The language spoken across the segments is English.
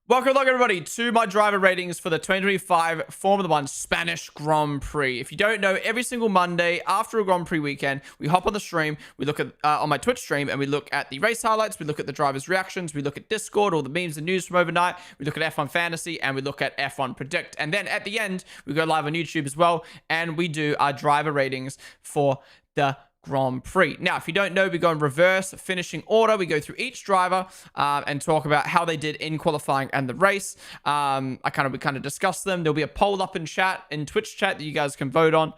Welcome everybody to my driver ratings for the 2025 Formula 1 Spanish Grand Prix. If you don't know, every single Monday after a Grand Prix weekend, we hop on the stream, we look at on my Twitch stream, and we look at the race highlights, we look at the drivers' reactions, we look at Discord, all the memes and news from overnight, we look at F1 Fantasy, and we look at F1 Predict. And then at the end, we go live on YouTube as well, and we do our driver ratings for the Grand Prix. Now, if you don't know, we go in reverse finishing order. We go through each driver and talk about how they did in qualifying and the race. We kind of discuss them. There'll be a poll up in chat, in Twitch chat, that you guys can vote on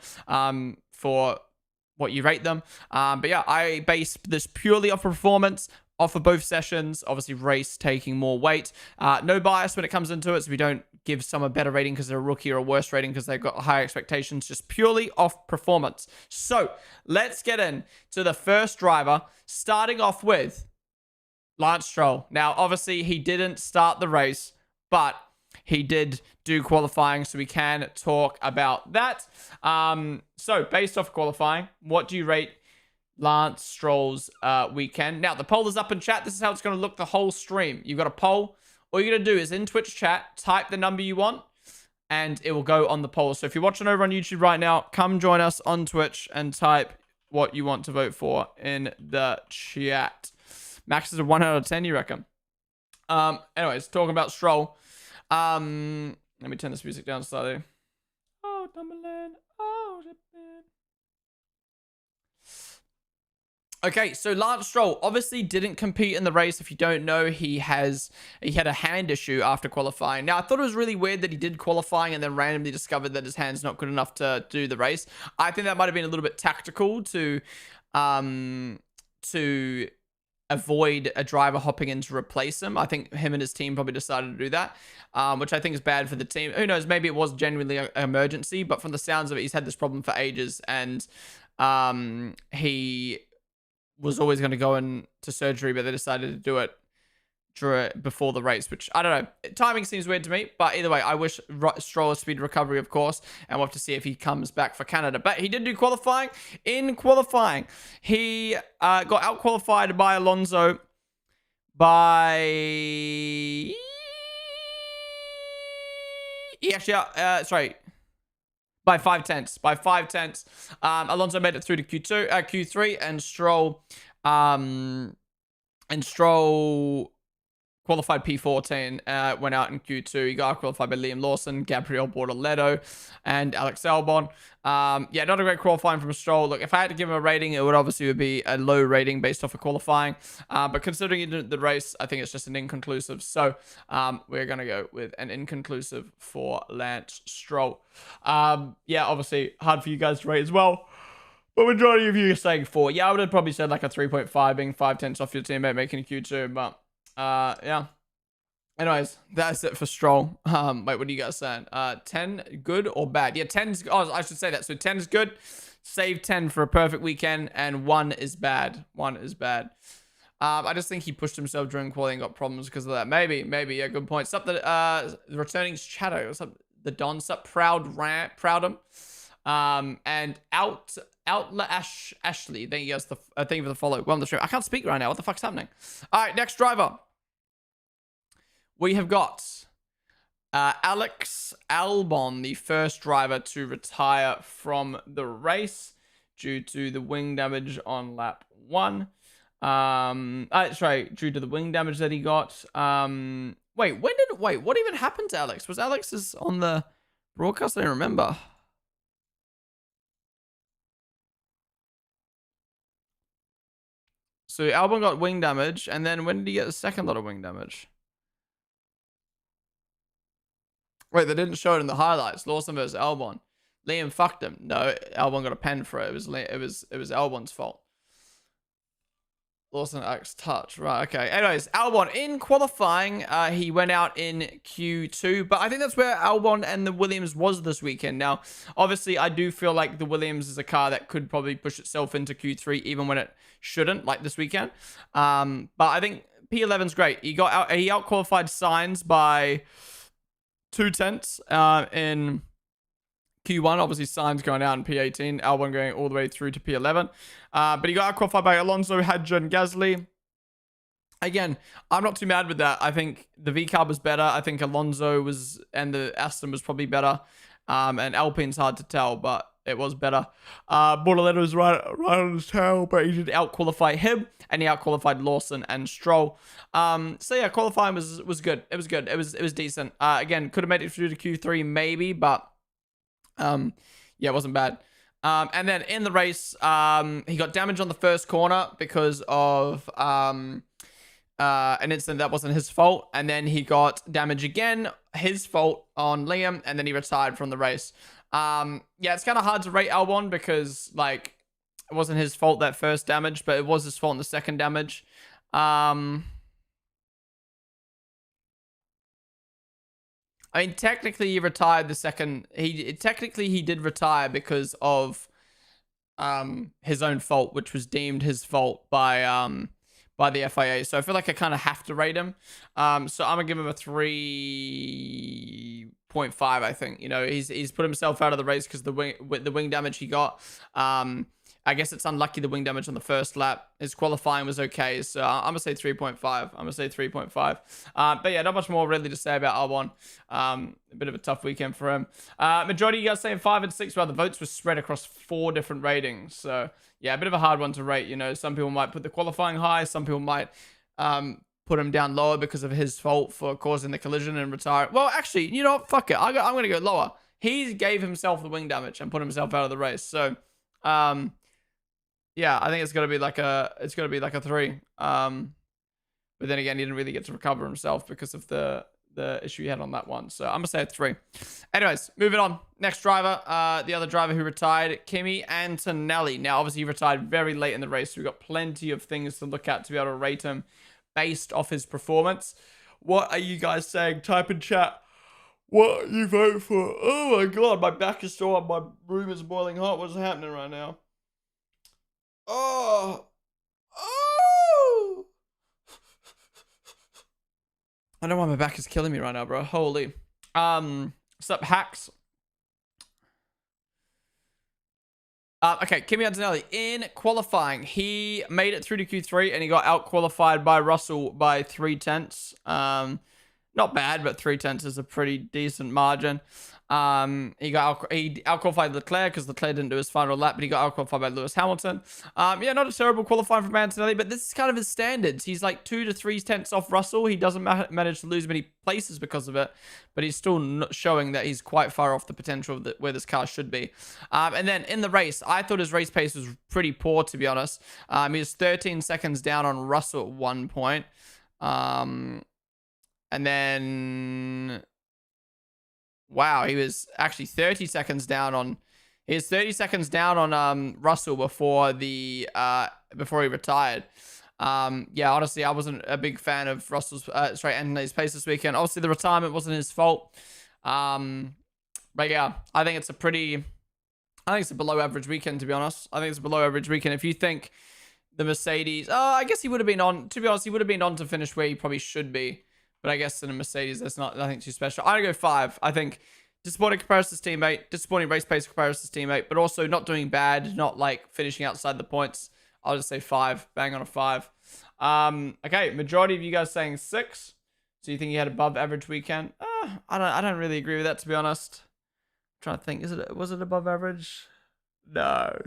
for what you rate them. But yeah, I base this purely off performance, off of both sessions. Obviously, race taking more weight. No bias when it comes into it, so we don't give some a better rating because they're a rookie or a worse rating because they've got higher expectations, just purely off performance. So let's get in to the first driver, starting off with Lance Stroll. Now, obviously, he didn't start the race, but he did do qualifying, so we can talk about that. So based off qualifying, what do you rate Lance Stroll's weekend? Now, the poll is up in chat. This is how it's going to look the whole stream. You've got a poll. All you're going to do is in Twitch chat, type the number you want, and it will go on the poll. So if you're watching over on YouTube right now, come join us on Twitch and type what you want to vote for in the chat. Max is a 1 out of 10, you reckon? Anyways, talking about Stroll. Let me turn this music down slightly. Oh, Dumberland. Oh, Japan. Okay, so Lance Stroll obviously didn't compete in the race. If you don't know, he had a hand issue after qualifying. Now, I thought it was really weird that he did qualifying and then randomly discovered that his hand's not good enough to do the race. I think that might have been a little bit tactical to avoid a driver hopping in to replace him. I think him and his team probably decided to do that, which I think is bad for the team. Who knows? Maybe it was genuinely an emergency, but from the sounds of it, he's had this problem for ages, and he was always going to go into surgery, but they decided to do it before the race, which I don't know. Timing seems weird to me, but either way, I wish Stroll a speed recovery, of course, and we'll have to see if he comes back for Canada. But he did do qualifying. In qualifying, he got out-qualified by Alonso by... He actually... sorry. By 5/10. By 5/10. Alonso made it through to Q3, and Stroll qualified P14, went out in Q2. He got qualified by Liam Lawson, Gabriel Bortoleto, and Alex Albon. Yeah, not a great qualifying from Stroll. Look, if I had to give him a rating, it would obviously be a low rating based off of qualifying. But considering he did the race, I think it's just an inconclusive. So we're going to go with an inconclusive for Lance Stroll. Yeah, obviously hard for you guys to rate as well. But majority of you are saying 4. Yeah, I would have probably said like a 3.5, being 5/10 off your teammate making a Q2. But yeah. Anyways, that's it for Stroll. Wait, what are you guys saying? 10 good or bad? Yeah, 10's... Oh, I should say that. So 10 is good. Save 10 for a perfect weekend. And 1 is bad. 1 is bad. I just think he pushed himself during quality and got problems because of that. Maybe. Yeah, good point. Sup, the returning Shadow. What's up? The Don. Sup, Proudum. And Ashley. Thank you guys thank you for the follow. Welcome to the stream. I can't speak right now. What the fuck's happening? All right, next driver. We have got Alex Albon, the first driver to retire from the race due to the wing damage on lap 1. Sorry, due to the wing damage that he got. Wait, what even happened to Alex? Was Alex on the broadcast? I don't remember. So Albon got wing damage, and then when did he get the second lot of wing damage? Wait, they didn't show it in the highlights. Lawson versus Albon. Liam fucked him. No, Albon got a pen for it. It was Albon's fault. Lawson Alex touch. Right, okay. Anyways, Albon in qualifying, he went out in Q2, but I think that's where Albon and the Williams was this weekend. Now, obviously, I do feel like the Williams is a car that could probably push itself into Q3 even when it shouldn't, like this weekend. But I think P11's great. He out qualified Sainz by 2/10 in Q1. Obviously, Sainz going out in P18. Albon going all the way through to P11. But he got out qualified by Alonso, Hadja, and Gasly. Again, I'm not too mad with that. I think the V carb was better. I think Alonso was, and the Aston was probably better. And Alpine's hard to tell, but it was better. Bortoleto was right on his tail, but he did out-qualify him, and he out-qualified Lawson and Stroll. So yeah, qualifying was good. It was good. It was decent. Again, could have made it through to Q3 maybe, but yeah, it wasn't bad. And then in the race, he got damage on the first corner because of an incident that wasn't his fault, and then he got damage again, his fault on Liam, and then he retired from the race. Yeah, it's kind of hard to rate Albon because like it wasn't his fault that first damage, but it was his fault in the second damage. I mean, technically he retired the second. He did retire because of his own fault, which was deemed his fault by the FIA. So I feel like I kind of have to rate him. So I'm gonna give him a 3.5. I think, you know, he's put himself out of the race because the wing damage he got. I guess it's unlucky the wing damage on the first lap. His qualifying was okay, so I'm gonna say 3.5. I'm gonna say 3.5. But yeah, not much more really to say about Albon. A bit of a tough weekend for him. Majority of you guys saying 5 and 6. Well, the votes were spread across 4 different ratings, so yeah, a bit of a hard one to rate. You know, some people might put the qualifying high, some people might put him down lower because of his fault for causing the collision and retire. Well, actually, you know what? Fuck it. I'm gonna go lower. He gave himself the wing damage and put himself out of the race. So, yeah, I think it's gonna be like a 3. But then again, he didn't really get to recover himself because of the issue he had on that one. So I'm gonna say a 3. Anyways, moving on. Next driver, the other driver who retired, Kimi Antonelli. Now, obviously, he retired very late in the race. So we've got plenty of things to look at to be able to rate him based off his performance. What are you guys saying? Type in chat what you vote for. Oh my god, my back is sore. My room is boiling hot. What's happening right now? Oh. I don't know why my back is killing me right now, bro. Holy. What's up, hacks? Okay, Kimi Antonelli in qualifying, he made it through to Q3 and he got out qualified by Russell by 3/10. Not bad, but 3/10 is a pretty decent margin. He out qualified Leclerc because Leclerc didn't do his final lap, but he got out qualified by Lewis Hamilton. Yeah, not a terrible qualifying from Antonelli, but this is kind of his standards. He's like 2 to 3 tenths off Russell. He doesn't manage to lose many places because of it, but he's still not showing that he's quite far off the potential of where this car should be. And then in the race, I thought his race pace was pretty poor, to be honest. He was 13 seconds down on Russell at one point. And then, wow, he was actually 30 seconds down on. He was 30 seconds down on Russell before he retired. Yeah, honestly, I wasn't a big fan of Russell's Anthony's pace this weekend. Obviously, the retirement wasn't his fault. But yeah, I think it's a below average weekend, to be honest. I think it's a below average weekend. If you think the Mercedes, I guess he would have been on. To be honest, he would have been on to finish where he probably should be. But I guess in a Mercedes, that's not nothing too special. I'm going to go 5. I think disappointing comparison to his teammate, disappointing race pace comparison to his teammate, but also not doing bad, not like finishing outside the points. I'll just say 5. Bang on a 5. Okay, majority of you guys saying 6. So you think he had above average weekend? I don't really agree with that, to be honest. I'm trying to think, was it above average? No.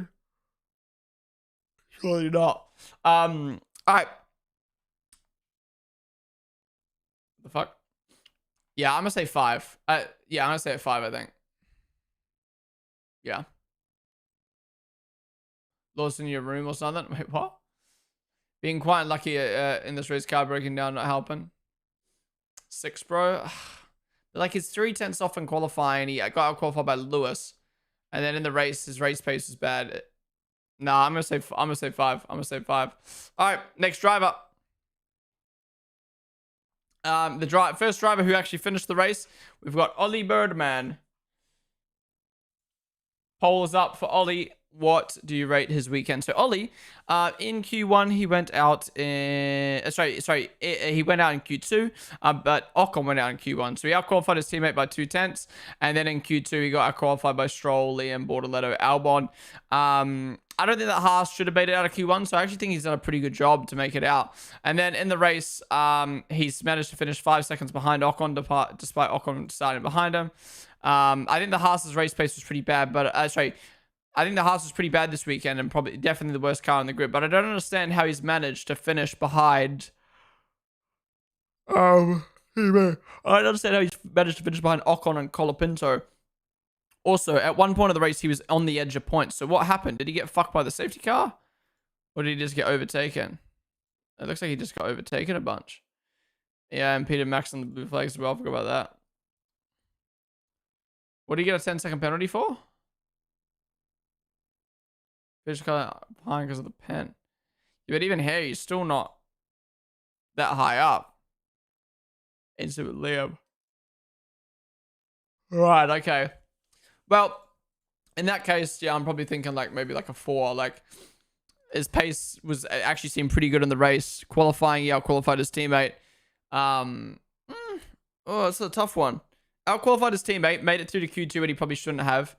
Surely not. All right. The fuck? Yeah, I'm gonna say 5. Yeah, I'm gonna say 5, I think. Yeah. Lost in your room or something? Wait, what? Being quite unlucky in this race, car breaking down, not helping. 6, bro. Like, it's 3 tenths off in qualifying. He got out qualified by Lewis. And then in the race, his race pace is bad. Nah, I'm gonna say 5. I'm gonna say 5. Alright, next driver. The first driver who actually finished the race, we've got Ollie Birdman. Poll is up for Ollie. What do you rate his weekend? So Ollie, in Q1 he went out in he went out in Q2, but Ocon went out in Q1, so he outqualified his teammate by 2 tenths, and then in Q2 he got outqualified by Stroll, Liam, Bortoleto, Albon. I don't think that Haas should have made it out of Q1, so I actually think he's done a pretty good job to make it out. And then in the race, he's managed to finish 5 seconds behind Ocon, despite Ocon starting behind him. I think the Haas's race pace was pretty bad, but sorry, I think the Haas was pretty bad this weekend and probably definitely the worst car in the grid. But I don't understand how he's managed to finish behind. I don't understand how he's managed to finish behind Ocon and Colapinto. Also, at one point of the race, he was on the edge of points. So what happened? Did he get fucked by the safety car? Or did he just get overtaken? It looks like he just got overtaken a bunch. Yeah, and Peter Max on the blue flags as well. I forgot about that. What did he get a 10-second penalty for? Fish car behind because of the pen. Yeah, but even here, he's still not that high up. Into with Liam. Right, okay. Well, in that case, yeah, I'm probably thinking like maybe like a 4. Like his pace was actually seemed pretty good in the race. Qualifying, he out-qualified his teammate. Oh, it's a tough one. Out-qualified his teammate, made it through to Q2 and he probably shouldn't have.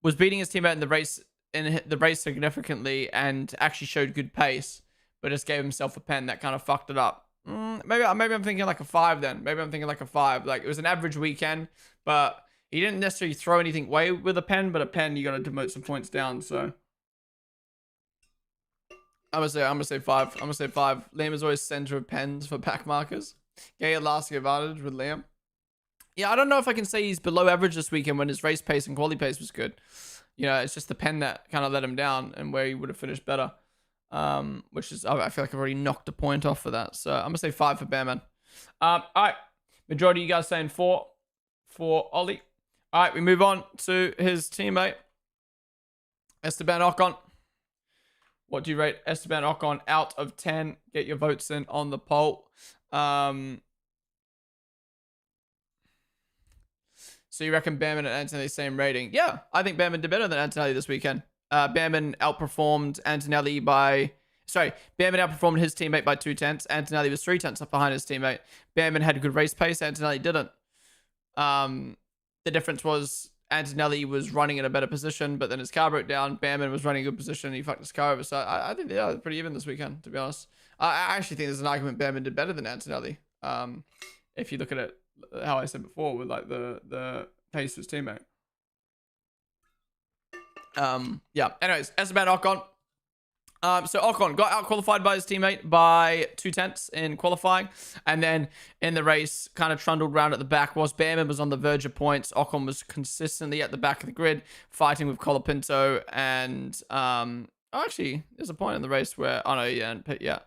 Was beating his teammate in the race significantly and actually showed good pace, but just gave himself a pen that kind of fucked it up. Maybe I'm thinking like a 5 then. Maybe I'm thinking like a 5. Like it was an average weekend, but he didn't necessarily throw anything away with a pen, but a pen you got to demote some points down. So I'm gonna say 5. I'm gonna say 5. Liam is always center of pens for pack markers. Get your lasting advantage with Liam. Yeah, I don't know if I can say he's below average this weekend when his race pace and quality pace was good. You know, it's just the pen that kind of let him down and where he would have finished better. Which is, I feel like I've already knocked a point off for that. So I'm going to say 5 for Bearman. All right. Majority of you guys saying 4 for Ollie. All right, we move on to his teammate, Esteban Ocon. What do you rate Esteban Ocon out of 10? Get your votes in on the poll. So you reckon Bearman and Antonelli same rating? Yeah, I think Bearman did better than Antonelli this weekend. Bearman outperformed Antonelli by... Sorry, Bearman outperformed his teammate by 2 tenths. Antonelli was 3 tenths up behind his teammate. Bearman had a good race pace. Antonelli didn't. The difference was Antonelli was running in a better position, but then his car broke down. Bearman was running a good position and he fucked his car over. So I think they are pretty even this weekend, to be honest. I actually think there's an argument Bearman did better than Antonelli. If you look at it, how I said before, with like the pace of his teammate. Yeah. Anyways, Esteban Ocon. So Ocon got out-qualified by his teammate by 2 tenths in qualifying. And then in the race, kind of trundled around at the back. Whilst Bearman was on the verge of points, Ocon was consistently at the back of the grid, fighting with Colapinto. And, actually, there's a point in the race where, oh no, yeah, yeah.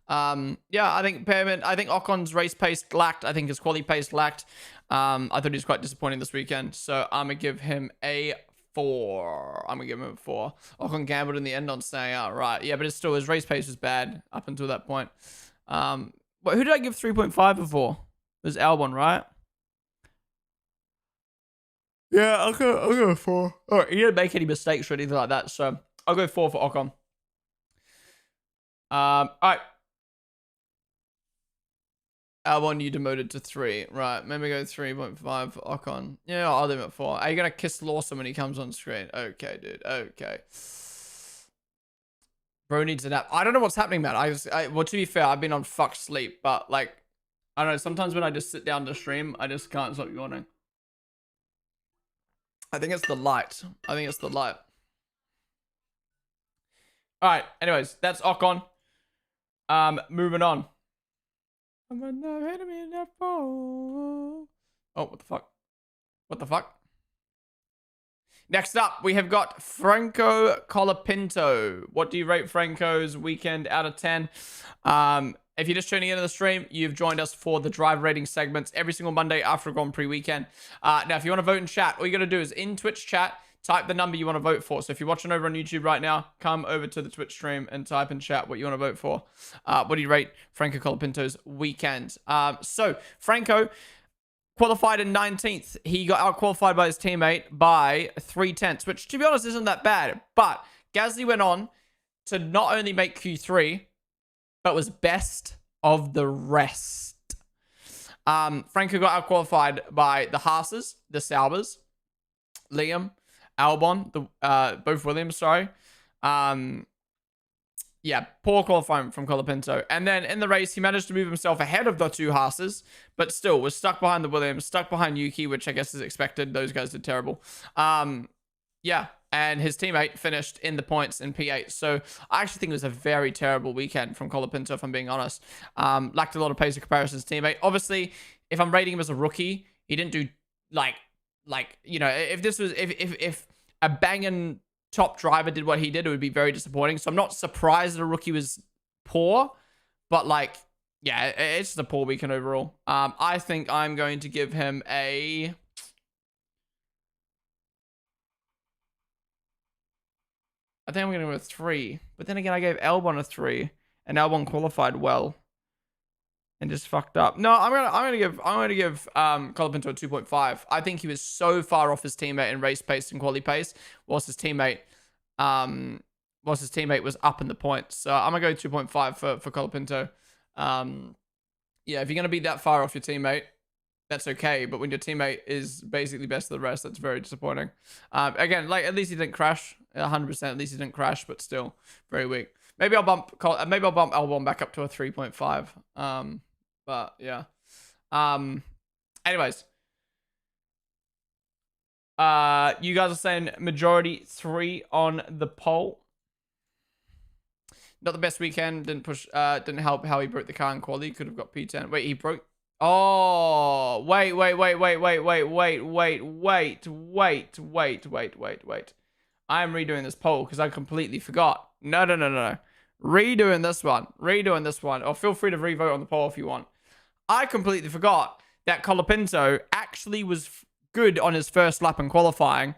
Yeah, I think Ocon's race pace lacked. I think his quality pace lacked. I thought he was quite disappointing this weekend. So I'm going to give him a 4. I'm going to give him a 4. Ocon gambled in the end on staying out. Right. Yeah, but it's still, his race pace was bad up until that point. Who did I give 3.5 for? It was Albon, right? Yeah, I'll go 4. All right, he didn't make any mistakes or anything like that. So I'll go 4 for Ocon. All right. Albon, you demoted to 3. Right, maybe go 3.5 for Ocon. Yeah, I'll leave it at 4. Are you going to kiss Lawson when he comes on screen? Okay, dude. Okay. Bro needs a nap. I don't know what's happening, man. Well, to be fair, I've been on fuck sleep. But, like, I don't know. Sometimes when I just sit down to stream, I just can't stop yawning. I think it's the light. All right. Anyways, that's Ocon. Moving on. Oh, what the fuck? Next up, we have got Franco Colapinto. What do you rate Franco's weekend out of 10? If you're just tuning into the stream, you've joined us for the drive rating segments every single Monday after a Grand Prix weekend. Now, if you want to vote in chat, all you got to do is in Twitch chat, type the number you want to vote for. So if you're watching over on YouTube right now, come over to the Twitch stream and type in chat what you want to vote for. What do you rate Franco Colapinto's weekend? So Franco qualified in 19th. He got out-qualified by his teammate by 3 tenths, which to be honest isn't that bad. But Gasly went on to not only make Q3, but was best of the rest. Franco got out-qualified by the Haas's, the Saubers, Liam, Albon, both Williams, sorry. Yeah, poor qualifying from Colapinto. And then in the race, he managed to move himself ahead of the two Haas's, but still was stuck behind the Williams, stuck behind Yuki, which I guess is expected. Those guys did terrible. Yeah, and his teammate finished in the points in P8. So I actually think it was a very terrible weekend from Colapinto, if I'm being honest. Lacked a lot of pace in comparison to his teammate. Obviously, if I'm rating him as a rookie, he didn't do like you know, if a banging top driver did what he did, it would be very disappointing. So I'm not surprised that a rookie was poor, but like, yeah, it's just a poor weekend overall. I think I'm going to give him a... I think I'm going to go with 3. But then again, I gave Albon a 3, and Albon qualified well and just fucked up. No, I'm gonna give Colapinto a 2.5. I think he was so far off his teammate in race pace and quality pace, whilst his teammate was up in the points. So I'm gonna go 2.5 for Colapinto. Yeah, if you're gonna be that far off your teammate, that's okay. But when your teammate is basically best of the rest, that's very disappointing. Again, like at least he didn't crash 100%. At least he didn't crash, but still very weak. Maybe I'll bump Albon back up to a 3.5. But yeah. Anyways. You guys are saying majority 3 on the poll. Not the best weekend. Didn't help how he broke the car in quali. Could have got P10. Wait, he broke. Oh, wait. I am redoing this poll because I completely forgot. No. Redoing this one. Or feel free to revote on the poll if you want. I completely forgot that Colapinto actually was good on his first lap in qualifying,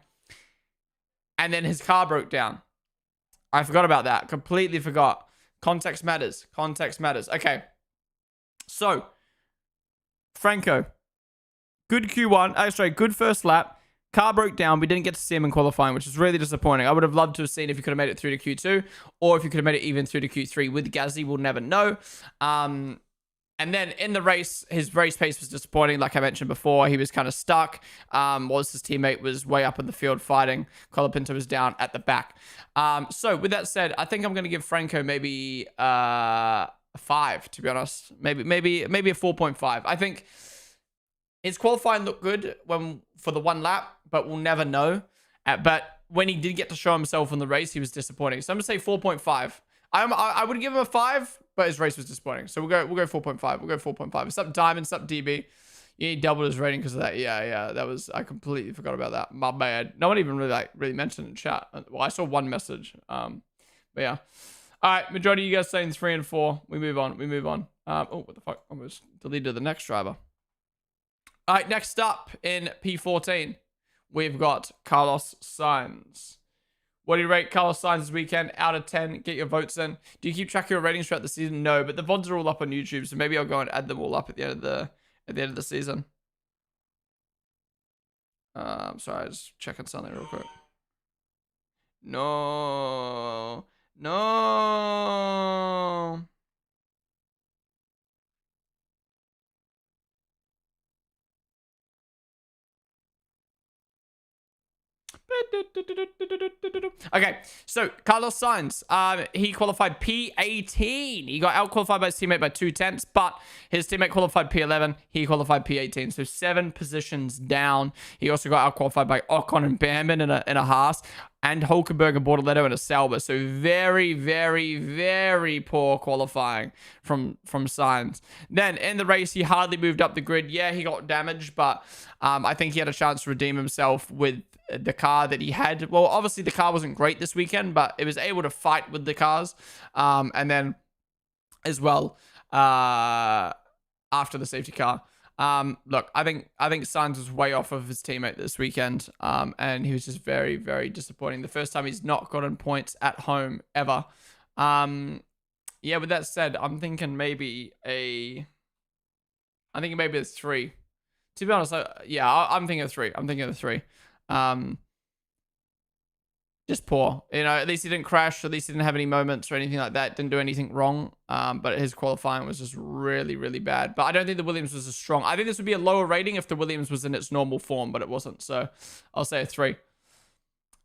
and then his car broke down. I forgot about that. Completely forgot. Context matters. Okay. So, Franco. Good Q1. Good first lap. Car broke down. We didn't get to see him in qualifying, which is really disappointing. I would have loved to have seen if you could have made it through to Q2, or if you could have made it even through to Q3. With Gasly, we'll never know. And then in the race, his race pace was disappointing. Like I mentioned before, he was kind of stuck. Whilst his teammate was way up in the field fighting. Colapinto was down at the back. So with that said, I think I'm going to give Franco maybe a 5, to be honest. Maybe a 4.5. I think his qualifying looked good for the one lap, but we'll never know. But when he did get to show himself in the race, he was disappointing. So I'm going to say 4.5. I would give him a 5, but his race was disappointing. So we'll go 4.5. We'll go 4.5. It's up Diamond, it's up DB. He doubled his rating because of that. Yeah. That was, I completely forgot about that. My bad. No one even really mentioned in chat. Well, I saw one message. But yeah. All right, majority of you guys saying 3 and 4. We move on. Oh, what the fuck? I almost deleted the next driver. All right, next up in P14, we've got Carlos Sainz. What do you rate Carlos Sainz this weekend? Out of 10. Get your votes in. Do you keep track of your ratings throughout the season? No, but the VODs are all up on YouTube, so maybe I'll go and add them all up at the end of the season. I'm sorry, I was checking something real quick. No. Okay, so Carlos Sainz, he qualified P18. He got out-qualified by his teammate by 2/10, but his teammate qualified P11. He qualified P18, so 7 positions down. He also got out-qualified by Ocon and Bamman in a Haas, and Hulkenberg and Bortoletto in a Sauber. So very, very, very poor qualifying from Sainz. Then in the race, he hardly moved up the grid. Yeah, he got damaged, but I think he had a chance to redeem himself with the car that he had. Well, obviously the car wasn't great this weekend, but it was able to fight with the cars. And then as well, after the safety car. Look, I think Sainz was way off of his teammate this weekend. And he was just very, very disappointing. The first time he's not gotten points at home ever. Yeah, with that said, I'm thinking maybe a 3. To be honest, yeah, I'm thinking of 3. Just poor. You know, at least he didn't crash. At least he didn't have any moments or anything like that. Didn't do anything wrong. But his qualifying was just really, really bad. But I don't think the Williams was as strong. I think this would be a lower rating if the Williams was in its normal form, but it wasn't. So I'll say a 3.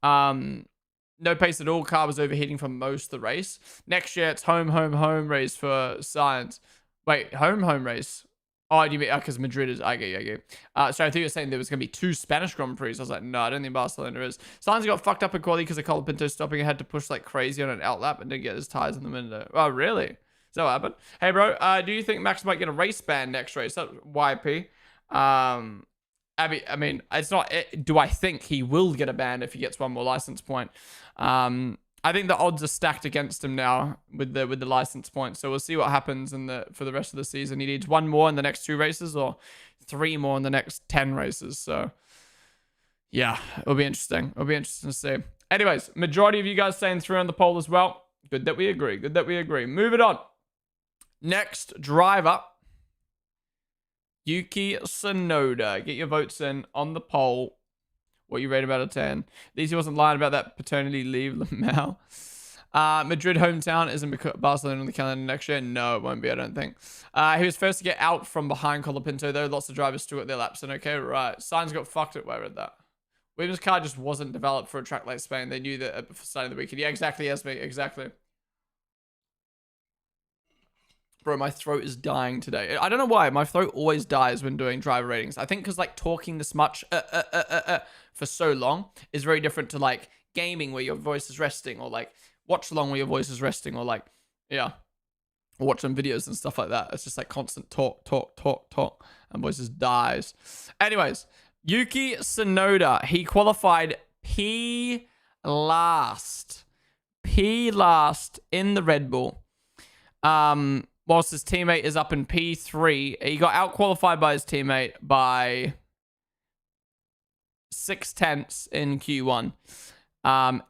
No pace at all. Car was overheating for most of the race. Next year, it's home race for Science. Wait, home race. Oh, do you mean because Madrid is? I get you. So I think you were saying there was going to be 2 Spanish Grand Prix. I was like, no, I don't think Barcelona is. Sainz got fucked up in quality because of Colapinto stopping. He had to push like crazy on an outlap and didn't get his tires in the window. Oh, really? Is that what happened? Hey, bro, do you think Max might get a race ban next race? That's YP. I mean, it's not. Do I think he will get a ban if he gets 1 more license point? I think the odds are stacked against him now with the license points. So we'll see what happens for the rest of the season. He needs 1 more in the next 2 races or 3 more in the next 10 races. So yeah, it'll be interesting. It'll be interesting to see. Anyways, majority of you guys saying 3 on the poll as well. Good that we agree. Good that we agree. Move it on. Next driver, Yuki Tsunoda. Get your votes in on the poll. What you rate him out of 10? At least he wasn't lying about that paternity leave, Lamau. Madrid hometown isn't Barcelona on the calendar next year. No, it won't be, I don't think. He was first to get out from behind Colapinto, though. Lots of drivers still got their laps in. Okay, right. Sainz got fucked at where I read that. Williams' car just wasn't developed for a track like Spain. They knew that at the start of the weekend. Yeah, exactly, Esme. Exactly. Bro, my throat is dying today. I don't know why. My throat always dies when doing driver ratings. I think because like talking this much for so long is very different to like gaming where your voice is resting, or like watch along where your voice is resting, or like, yeah, or watch some videos and stuff like that. It's just like constant talk, and voice just dies. Anyways, Yuki Tsunoda, he qualified P last in the Red Bull. Whilst his teammate is up in P3, he got out-qualified by his teammate by 0.6 in Q1.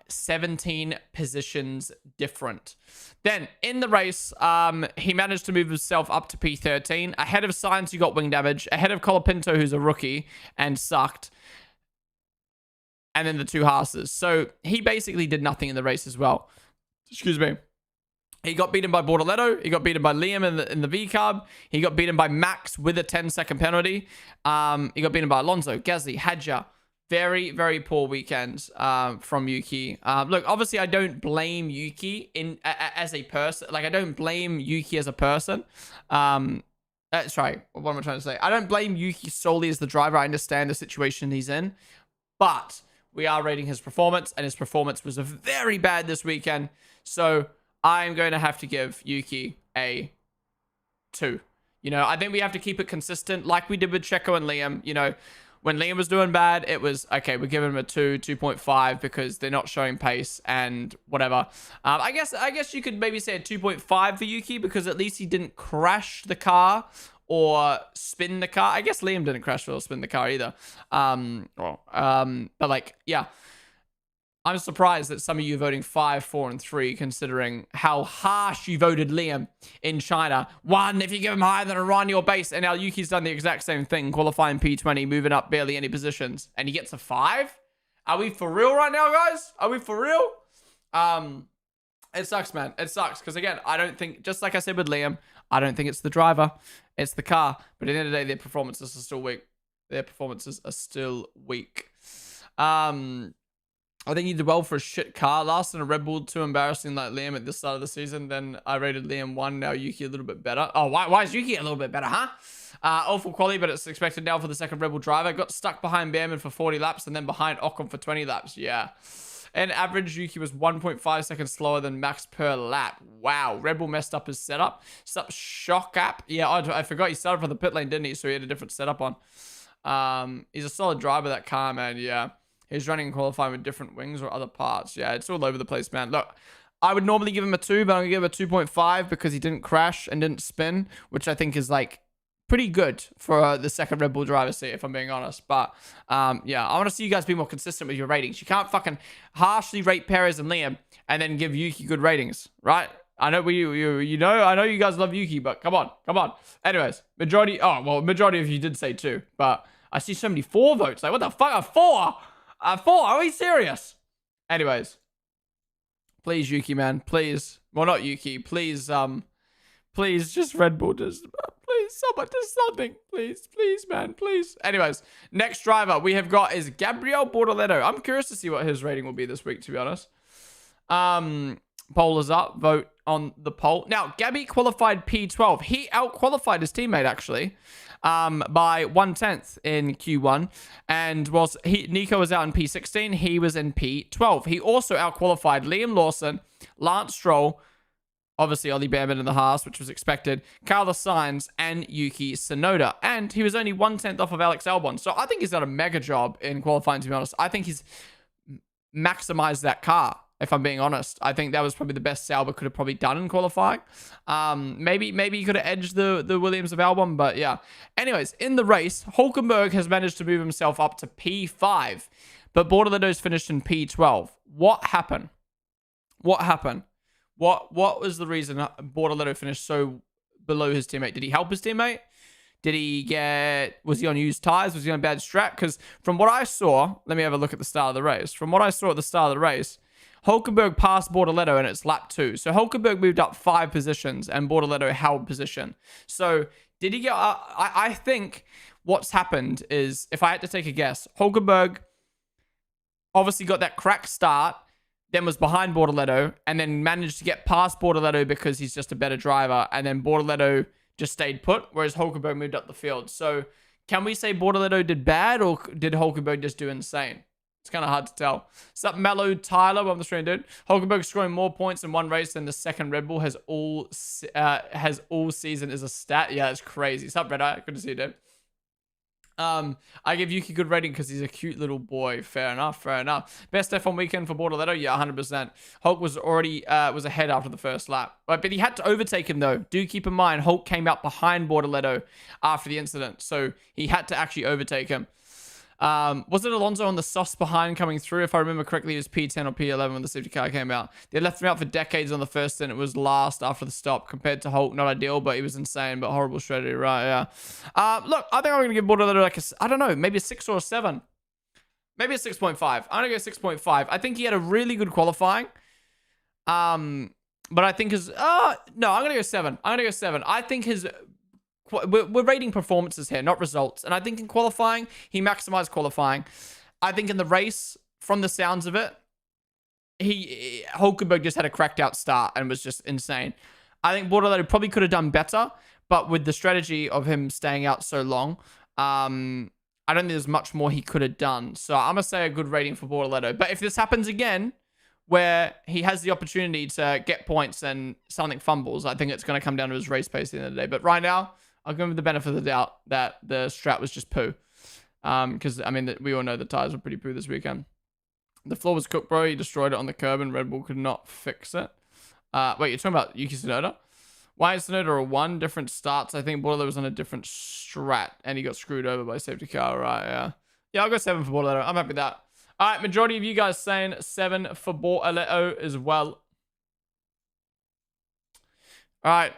17 positions different. Then, in the race, he managed to move himself up to P13. Ahead of Sainz, who got wing damage. Ahead of Colapinto, who's a rookie and sucked. And then the 2 Haas's. So, he basically did nothing in the race as well. Excuse me. He got beaten by Bortoletto. He got beaten by Liam in the V-Carb. He got beaten by Max with a 10-second penalty. He got beaten by Alonso, Gasly, Hadja. Very, very poor weekend from Yuki. Look, obviously, I don't blame Yuki as a person. Like, I don't blame Yuki as a person. Sorry, what am I trying to say? I don't blame Yuki solely as the driver. I understand the situation he's in. But we are rating his performance, and his performance was very bad this weekend. So I'm going to have to give Yuki a 2. You know, I think we have to keep it consistent like we did with Checo and Liam. You know, when Liam was doing bad, it was, okay, we're giving him a 2, 2.5 because they're not showing pace and whatever. I guess you could maybe say a 2.5 for Yuki because at least he didn't crash the car or spin the car. I guess Liam didn't crash or spin the car either. But like, yeah. I'm surprised that some of you are voting 5, 4, and 3, considering how harsh you voted Liam in China. 1, if you give him higher than a run your base. And now Yuki's done the exact same thing, qualifying P20, moving up barely any positions. And he gets a 5? Are we for real right now, guys? Are we for real? It sucks, man. It sucks. Because, again, I don't think, just like I said with Liam, I don't think it's the driver. It's the car. But at the end of the day, their performances are still weak. I think he did well for a shit car. Last in a Red Bull, too embarrassing like Liam at the start of the season. Then I rated Liam 1. Now Yuki a little bit better. Oh, why is Yuki a little bit better, huh? Awful quality, but it's expected now for the second Red Bull driver. Got stuck behind Behrman for 40 laps and then behind Ocon for 20 laps. Yeah. And average, Yuki was 1.5 seconds slower than Max per lap. Wow. Red Bull messed up his setup. Shock app. Yeah, I forgot he started from the pit lane, didn't he? So he had a different setup on. He's a solid driver, that car, man. Yeah. He's running and qualifying with different wings or other parts. Yeah, it's all over the place, man. Look, I would normally give him a 2, but I'm going to give him a 2.5 because he didn't crash and didn't spin, which I think is, like, pretty good for the second Red Bull driver seat, if I'm being honest. But, yeah, I want to see you guys be more consistent with your ratings. You can't fucking harshly rate Perez and Liam and then give Yuki good ratings, right? I know I know you guys love Yuki, but come on. Anyways, majority of you did say 2, but I see so many 4 votes. Like, what the fuck? A 4? 4? Are we serious? Anyways, please, Yuki, man, please. Well, not Yuki. Please, please, just Red Bull, just please. Please, someone do something. Please, man, please. Anyways, next driver we have got is Gabriel Bortoleto. I'm curious to see what his rating will be this week, to be honest. Poll is up. Vote on the poll. Now, Gabby qualified P12. He out-qualified his teammate, actually, by 1/10 in Q1. And Nico was out in P16. He was in P12. He also out-qualified Liam Lawson, Lance Stroll, obviously Ollie Behrman in the Haas, which was expected, Carlos Sainz, and Yuki Tsunoda. And he was only 1/10 off of Alex Albon. So I think he's done a mega job in qualifying, to be honest. I think he's maximized that car, if I'm being honest. I think that was probably the best Sauber could have probably done in qualifying. Maybe he could have edged the Williams of Albon, but yeah. Anyways, in the race, Hulkenberg has managed to move himself up to P5, but Bortoleto's finished in P12. What happened? What was the reason Bortoleto finished so below his teammate? Did he help his teammate? Was he on used tires? Was he on a bad strat? Because from what I saw, let me have a look at the start of the race. From what I saw at the start of the race, Hulkenberg passed Bortoleto and it's lap 2. So Hulkenberg moved up 5 positions and Bortoleto held position. So did he get... I think what's happened is, if I had to take a guess, Hulkenberg obviously got that crack start, then was behind Bortoleto, and then managed to get past Bortoleto because he's just a better driver, and then Bortoleto just stayed put, whereas Hulkenberg moved up the field. So can we say Bortoleto did bad, or did Hulkenberg just do insane? It's kind of hard to tell. What's up, Mellow Tyler? What I'm the stream, dude. Hulkenberg scoring more points in one race than the second Red Bull has all season as a stat. Yeah, it's crazy. What's up, Red Eye? Good to see you, dude. I give Yuki good rating because he's a cute little boy. Fair enough. Best F1 weekend for Bortoleto? Yeah, 100%. Hulk was already was ahead after the first lap. But he had to overtake him, though. Do keep in mind, Hulk came out behind Bortoleto after the incident. So he had to actually overtake him. Was it Alonso on the sauce behind coming through? If I remember correctly, it was P10 or P11 when the safety car came out. They left him out for decades on the first, and it was last after the stop. Compared to Hulk, not ideal, but he was insane, but horrible strategy, right? Yeah. Look, I think I'm going to give Bortoleto like I don't know, maybe a 6 or a 7. Maybe a 6.5. I'm going to go 6.5. I think he had a really good qualifying. But I think no, I'm going to go 7. I think we're rating performances here, not results. And I think in qualifying, he maximized qualifying. I think in the race, from the sounds of it, Hulkenberg just had a cracked out start and was just insane. I think Bortoleto probably could have done better, but with the strategy of him staying out so long, I don't think there's much more he could have done. So I'm going to say a good rating for Bortoleto. But if this happens again, where he has the opportunity to get points and something fumbles, I think it's going to come down to his race pace at the end of the day. But right now, I'll give him the benefit of the doubt that the strat was just poo. Because, I mean, we all know the tires were pretty poo this weekend. The floor was cooked, bro. He destroyed it on the curb and Red Bull could not fix it. Wait, you're talking about Yuki Tsunoda? Why is Tsunoda a 1? Different starts. I think Bortoleto was on a different strat and he got screwed over by safety car, right? Yeah. Yeah, I'll go 7 for Bortoleto. I'm happy with that. All right, majority of you guys saying 7 for Bortoleto as well. All right.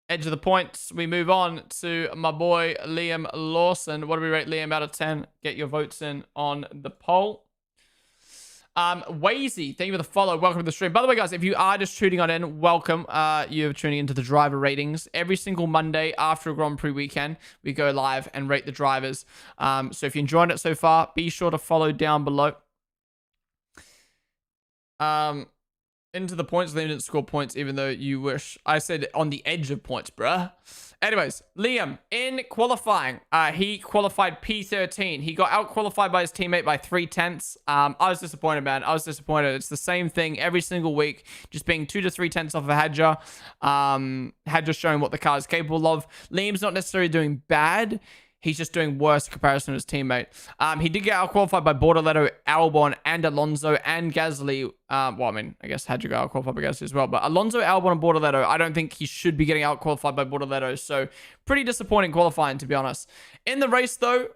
Edge of the points. We move on to my boy Liam Lawson. What do we rate Liam out of 10? Get your votes in on the poll. Wazy, thank you for the follow. Welcome to the stream. By the way, guys, if you are just tuning on in, welcome. You're tuning into the driver ratings. Every single Monday after a Grand Prix weekend, we go live and rate the drivers. So if you're enjoying it so far, be sure to follow down below. Into the points. Liam didn't score points even though you wish. I said on the edge of points, bruh. Anyways, Liam, in qualifying, he qualified P13. He got out-qualified by his teammate by 3/10. I was disappointed, man. I was disappointed. It's the same thing every single week, just being 2 to 3 tenths off of Hadja. Hadja showing what the car is capable of. Liam's not necessarily doing bad. He's just doing worse in comparison to his teammate. He did get out-qualified by Bortoleto, Albon, and Alonso, and Gasly. Well, I mean, I guess Hadja got out-qualified by Gasly as well. But Alonso, Albon, and Bortoleto, I don't think he should be getting out-qualified by Bortoleto. So, pretty disappointing qualifying, to be honest. In the race, though,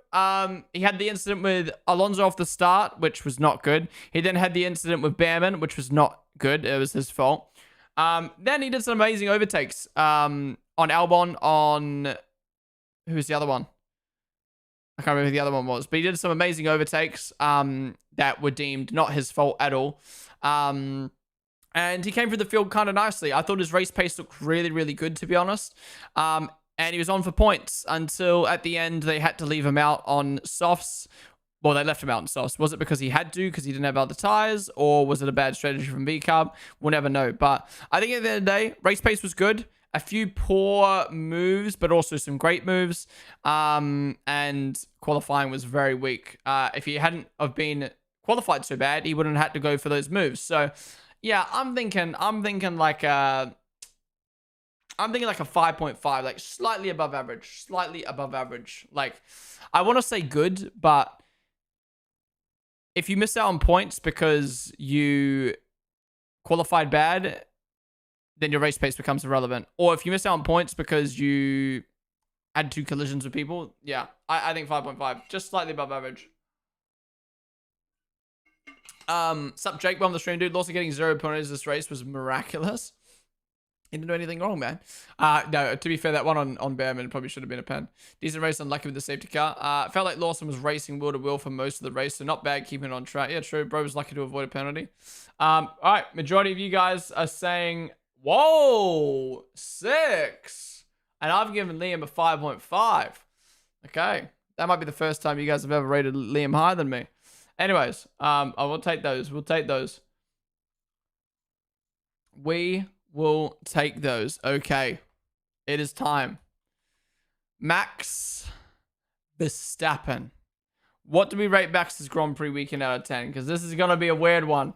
he had the incident with Alonso off the start, which was not good. He then had the incident with Behrman, which was not good. It was his fault. Then he did some amazing overtakes on Albon, on... Who's the other one? I can't remember who the other one was, but he did some amazing overtakes that were deemed not his fault at all. And he came through the field kind of nicely. I thought his race pace looked really, really good, to be honest. And and he was on for points until at the end they had to leave him out on softs. Well, they left him out on softs. Was it because he had to because he didn't have other tires, or was it a bad strategy from VCarb? We'll never know. But I think at the end of the day, race pace was good. A few poor moves, but also some great moves. And qualifying was very weak. If he hadn't have been qualified so bad, he wouldn't have had to go for those moves. So, yeah, I'm thinking like a 5.5, like slightly above average. Like, I want to say good, but if you miss out on points because you qualified bad, then your race pace becomes irrelevant. Or if you miss out on points because you had 2 collisions with people, yeah, I think 5.5, just slightly above average. Sup, Jake, on the stream, dude. Also getting 0 penalties this race was miraculous. He didn't do anything wrong, man. No, to be fair, that one on Bearman probably should have been a pen. Decent race, unlucky with the safety car. Felt like Lawson was racing wheel to wheel for most of the race, so not bad keeping it on track. Yeah, true. Bro was lucky to avoid a penalty. All right, majority of you guys are saying, whoa, 6. And I've given Liam a 5.5. Okay, that might be the first time you guys have ever rated Liam higher than me. Anyways, I will take those. We'll take those. We will take those. Okay. It is time. Max Verstappen. What do we rate Max's Grand Prix weekend out of 10? Because this is going to be a weird one.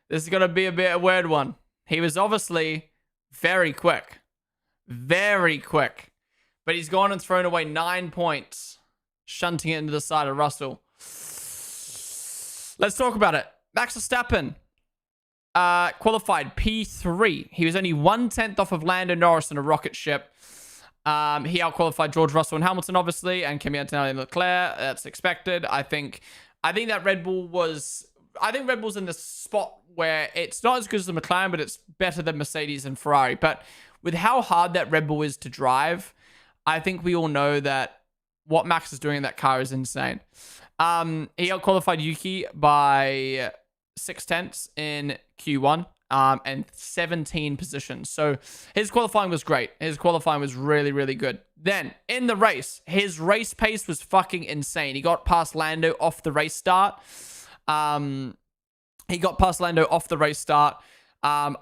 This is going to be a bit of a weird one. He was obviously very quick. Very quick. But he's gone and thrown away 9 points, shunting it into the side of Russell. Let's talk about it. Max Verstappen qualified P3. He was only 1/10 off of Lando Norris in a rocket ship. He outqualified George Russell and Hamilton, obviously, and Kimi Antonelli and Leclerc. That's expected. I think that Red Bull was... I think Red Bull's in the spot where it's not as good as the McLaren, but it's better than Mercedes and Ferrari. But with how hard that Red Bull is to drive, I think we all know that what Max is doing in that car is insane. He outqualified Yuki by 0.6 in Q1 and 17 positions. So his qualifying was great. His qualifying was really, really good. Then in the race, his race pace was fucking insane. He got past Lando off the race start. I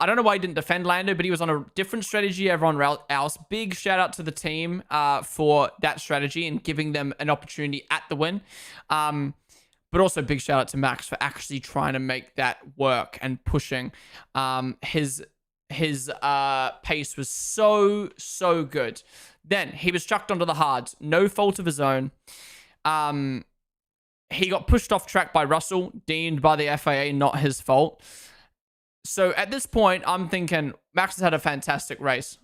don't know why he didn't defend Lando, but he was on a different strategy everyone else. Big shout out to the team for that strategy and giving them an opportunity at the win. But also big shout out to Max for actually trying to make that work and pushing. His pace was so good. Then he was chucked onto the hards. No fault of his own. He got pushed off track by Russell, deemed by the FIA not his fault. So at this point, I'm thinking Max has had a fantastic race.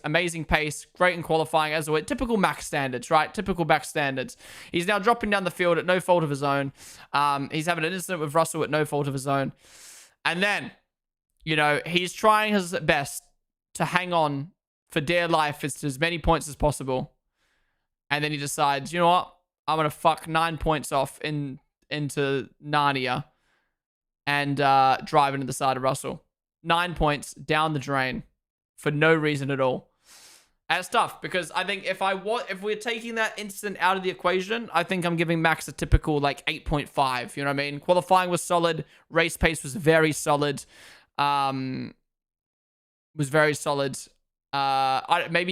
Amazing pace, great in qualifying as always. Typical Max standards, right? Typical Max standards. He's now dropping down the field at no fault of his own. He's having an incident with Russell at no fault of his own. And then, he's trying his best to hang on for dear life as many points as possible. And then he decides, you know what? I'm going to fuck 9 points off into Narnia. And drive into the side of Russell. 9 points down the drain for no reason at all. And it's tough because I think if we're taking that incident out of the equation, I think I'm giving Max a typical like 8.5. You know what I mean? Qualifying was solid. Race pace was very solid. Maybe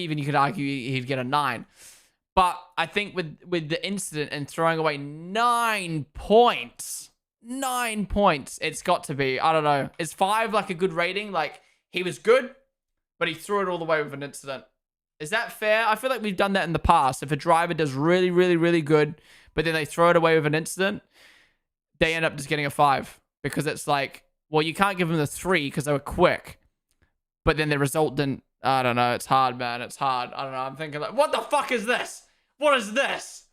even you could argue he'd get a 9. But I think with the incident and throwing away 9 points... 9 points. It's got to be. I don't know. Is 5 like a good rating? Like, he was good, but he threw it all the way with an incident. Is that fair? I feel like we've done that in the past. If a driver does really, really, really good, but then they throw it away with an incident, they end up just getting a 5. Because it's like, well, you can't give them the 3 because they were quick. But then the result didn't... I don't know. It's hard, man. It's hard. I don't know. I'm thinking like, what the fuck is this? What is this?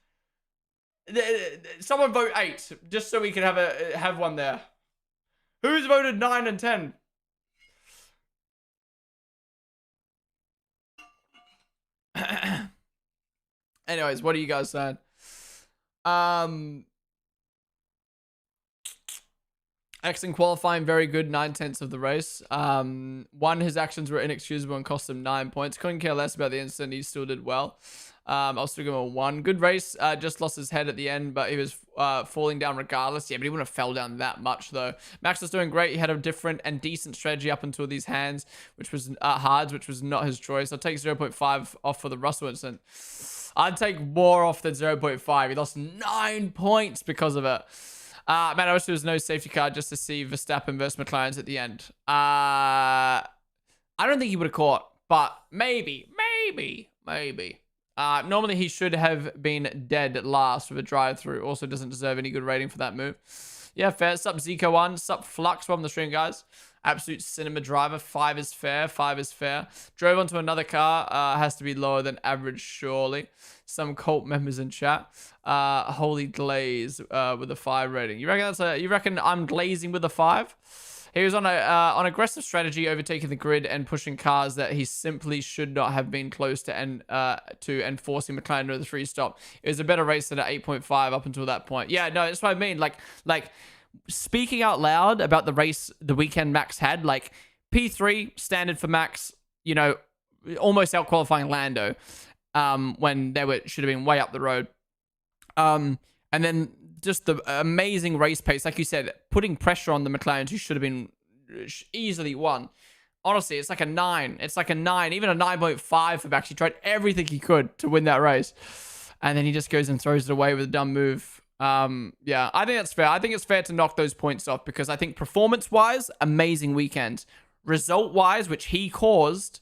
Someone vote 8 just so we can have one there. Who's voted 9 and 10? Anyways, what are you guys saying? X in qualifying, very good, 9/10 of the race. One, his actions were inexcusable and cost him 9 points. Couldn't care less about the incident. He still did well. I'll still give him a 1. Good race. Just lost his head at the end, but he was falling down regardless. Yeah, but he wouldn't have fell down that much, though. Max was doing great. He had a different and decent strategy up until these hands, which was hards, which was not his choice. I'll take 0.5 off for the Russell incident. I'd take more off than 0.5. He lost 9 points because of it. Man, I wish there was no safety car just to see Verstappen versus McLaren's at the end. I don't think he would have caught, but maybe. Normally he should have been dead last with a drive-through. Also doesn't deserve any good rating for that move. Yeah, fair. Sup, Zico1. Sup, Flux. Welcome to the stream, guys. Absolute cinema driver. 5 is fair. 5 is fair. Drove onto another car. Has to be lower than average, surely. Some cult members in chat. Holy glaze with a 5 rating. You reckon that's you reckon I'm glazing with a 5? He was on an aggressive strategy, overtaking the grid and pushing cars that he simply should not have been close to and forcing McLaren to the free stop. It was a better race than an 8.5 up until that point. Yeah, no, that's what I mean. Like speaking out loud about the race the weekend Max had, like P3 standard for Max, you know, almost out qualifying Lando when they should have been way up the road. And then just the amazing race pace, like you said, putting pressure on the McLarens who should have been easily won. Honestly, it's like a 9. It's like a 9, even a 9.5 for Max. He tried everything he could to win that race. And then he just goes and throws it away with a dumb move. Yeah, I think that's fair. I think it's fair to knock those points off because I think performance-wise, amazing weekend. Result-wise, which he caused,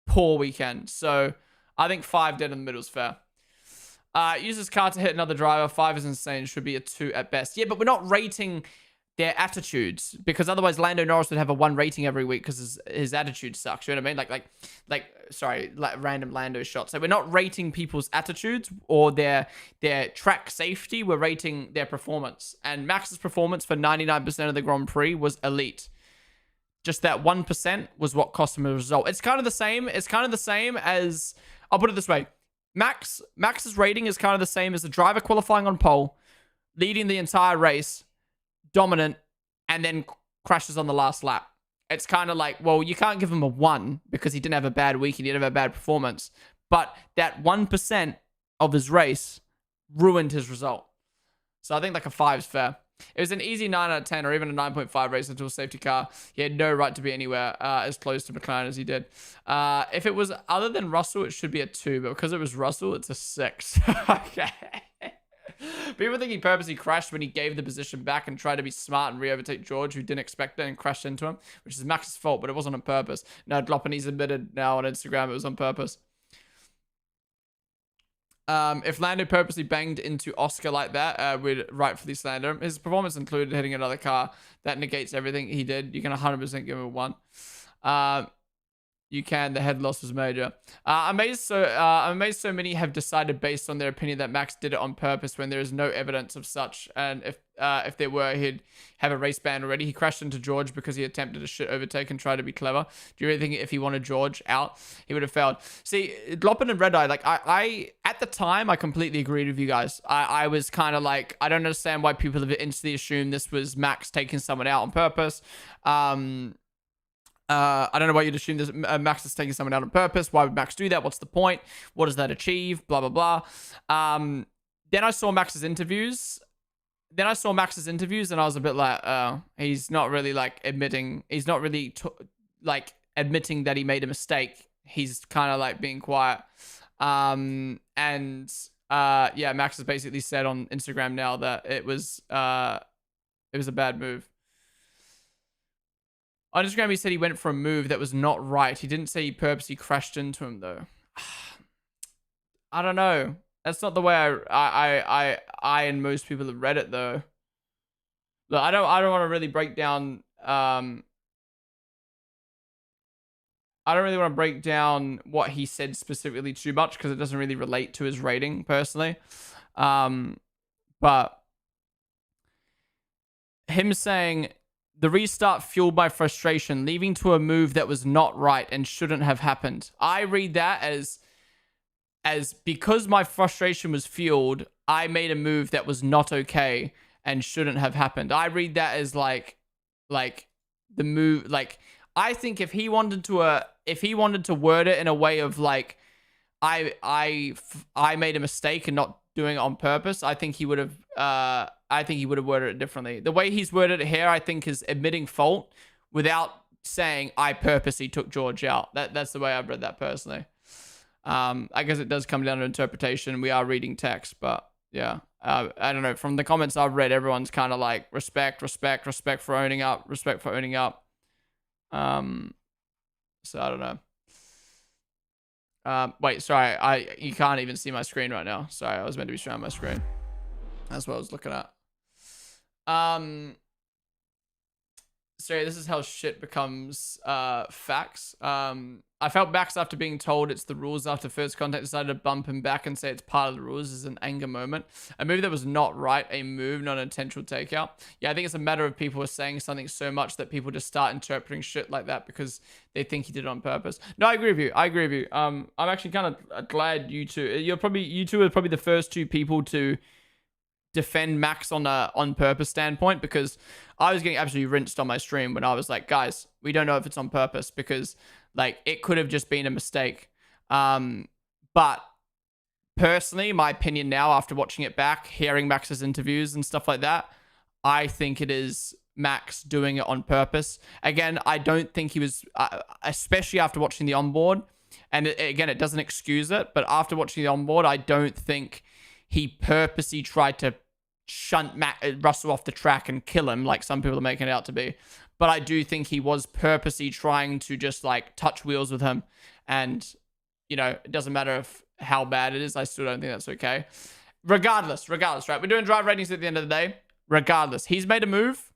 poor weekend. So I think 5 dead in the middle is fair. Uses car to hit another driver. 5 is insane. Should be a 2 at best. Yeah, but we're not rating their attitudes because otherwise Lando Norris would have a 1 rating every week because his attitude sucks. You know what I mean? Like random Lando shots. So we're not rating people's attitudes or their track safety. We're rating their performance. And Max's performance for 99% of the Grand Prix was elite. Just that 1% was what cost him a result. It's kind of the same. It's kind of the same as, I'll put it this way. Max's rating is kind of the same as the driver qualifying on pole, leading the entire race, dominant, and then crashes on the last lap. It's kind of like, well, you can't give him a 1 because he didn't have a bad week, he didn't have a bad performance. But that 1% of his race ruined his result. So I think like a 5 is fair. It was an easy 9 out of 10 or even a 9.5 race until a safety car. He had no right to be anywhere as close to McLaren as he did. If it was other than Russell, it should be a 2. But because it was Russell, it's a 6. Okay. People think he purposely crashed when he gave the position back and tried to be smart and re-overtake George, who didn't expect it and crashed into him, which is Max's fault, but it wasn't on purpose. No, Dlopany's admitted now on Instagram it was on purpose. If Lando purposely banged into Oscar like that, we'd rightfully slander him. His performance included hitting another car. That negates everything he did. You can 100% give him a 1. You can. The head loss was major. I'm amazed so many have decided based on their opinion that Max did it on purpose when there is no evidence of such. And if there were, he'd have a race ban already. He crashed into George because he attempted a shit overtake and tried to be clever. Do you really think if he wanted George out, he would have failed? See, Dloppen and Red Eye, like I at the time, I completely agreed with you guys. I was kind of like, I don't understand why people have instantly assumed this was Max taking someone out on purpose. I don't know why you'd assume this, Max is taking someone out on purpose. Why would Max do that? What's the point? What does that achieve? Blah, blah, blah. Then I saw Max's interviews. And I was a bit like, oh, he's not really like admitting. He's not really admitting that he made a mistake. He's kind of like being quiet. Yeah, Max has basically said on Instagram now that it was a bad move. On Instagram, he said he went for a move that was not right. He didn't say he purposely crashed into him, though. I don't know. That's not the way I and most people have read it, though. Look, I don't want to really break down. I don't really want to break down what he said specifically too much because it doesn't really relate to his rating personally. But him saying the restart fueled by frustration, leading to a move that was not right and shouldn't have happened. I read that as because my frustration was fueled, I made a move that was not okay and shouldn't have happened. I read that as like like the move. Like I think if he wanted to word it in a way of like I made a mistake and not doing it on purpose, I think he would have worded it differently. The way he's worded it here, I think, is admitting fault without saying I purposely took George out. That's the way I've read that personally. I guess it does come down to interpretation. We are reading text, but yeah. I don't know. From the comments I've read, everyone's kind of like respect for owning up, respect for owning up. So I don't know. Wait, sorry. You can't even see my screen right now. Sorry, I was meant to be showing my screen. That's what I was looking at. Sorry, this is how shit becomes facts. I felt Max after being told it's the rules after first contact decided to bump him back and say it's part of the rules is an anger moment. A move that was not right, a move, not an intentional takeout. Yeah, I think it's a matter of people are saying something so much that people just start interpreting shit like that because they think he did it on purpose. No, I agree with you. I'm actually kind of glad you two are probably the first two people to defend Max on a on purpose standpoint, because I was getting absolutely rinsed on my stream when I was like, guys, we don't know if it's on purpose because like it could have just been a mistake. But personally, my opinion now after watching it back, hearing Max's interviews and stuff like that, I think it is Max doing it on purpose. Again, I don't think he was, especially after watching the onboard, and again, it doesn't excuse it, but after watching the onboard, I don't think he purposely tried to shunt Russell off the track and kill him like some people are making it out to be. But I do think he was purposely trying to just like touch wheels with him. And, you know, it doesn't matter if how bad it is. I still don't think that's okay. Regardless, right? We're doing drive ratings at the end of the day. Regardless, he's made a move.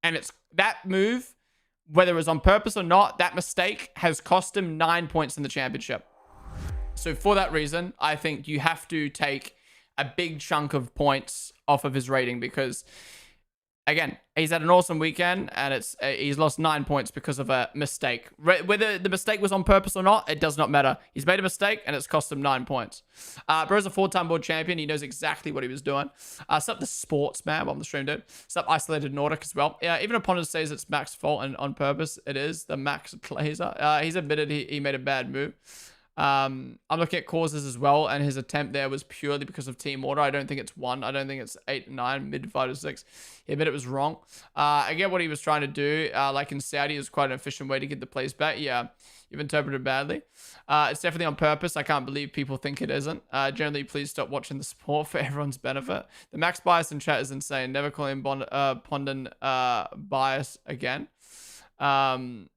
And it's that move, whether it was on purpose or not, that mistake has cost him 9 points in the championship. So for that reason, I think you have to take a big chunk of points off of his rating because, again, he's had an awesome weekend and he's lost 9 points because of a mistake. Whether the mistake was on purpose or not, it does not matter. He's made a mistake and it's cost him 9 points. Bro's a 4-time world champion. He knows exactly what he was doing. Sup the sports man on the stream, dude. Sup Isolated Nordic as well. Yeah, even Ponden says it's Max's fault and on purpose it is. The Max Glazer. He's admitted he made a bad move. I'm looking at causes as well, and his attempt there was purely because of team order. I don't think it's 1. I don't think it's 8 and 9, mid 5 to 6. He admitted it was wrong. I get what he was trying to do. Like in Saudi, it was quite an efficient way to get the place back. Yeah, you've interpreted badly. It's definitely on purpose. I can't believe people think it isn't. Generally, please stop watching the sport for everyone's benefit. The max bias in chat is insane. Never call him Ponden bias again. Someone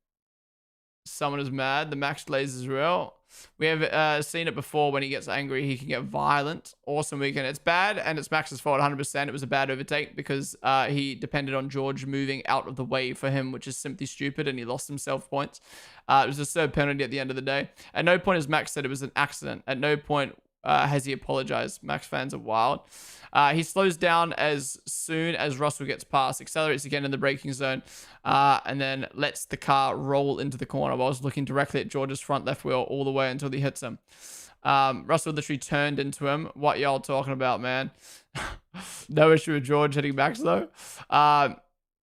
is mad. The max glaze is real. We have seen it before. When he gets angry, he can get violent. Awesome weekend. It's bad, and it's Max's fault 100%. It was a bad overtake because he depended on George moving out of the way for him, which is simply stupid, and he lost himself points. It was a third penalty at the end of the day. At no point has Max said it was an accident. At no point has he apologized. Max fans are wild. He slows down as soon as Russell gets past, accelerates again in the braking zone, and then lets the car roll into the corner while looking directly at George's front left wheel all the way until he hits him. Russell literally turned into him. What y'all talking about, man? No issue with George hitting Max, though.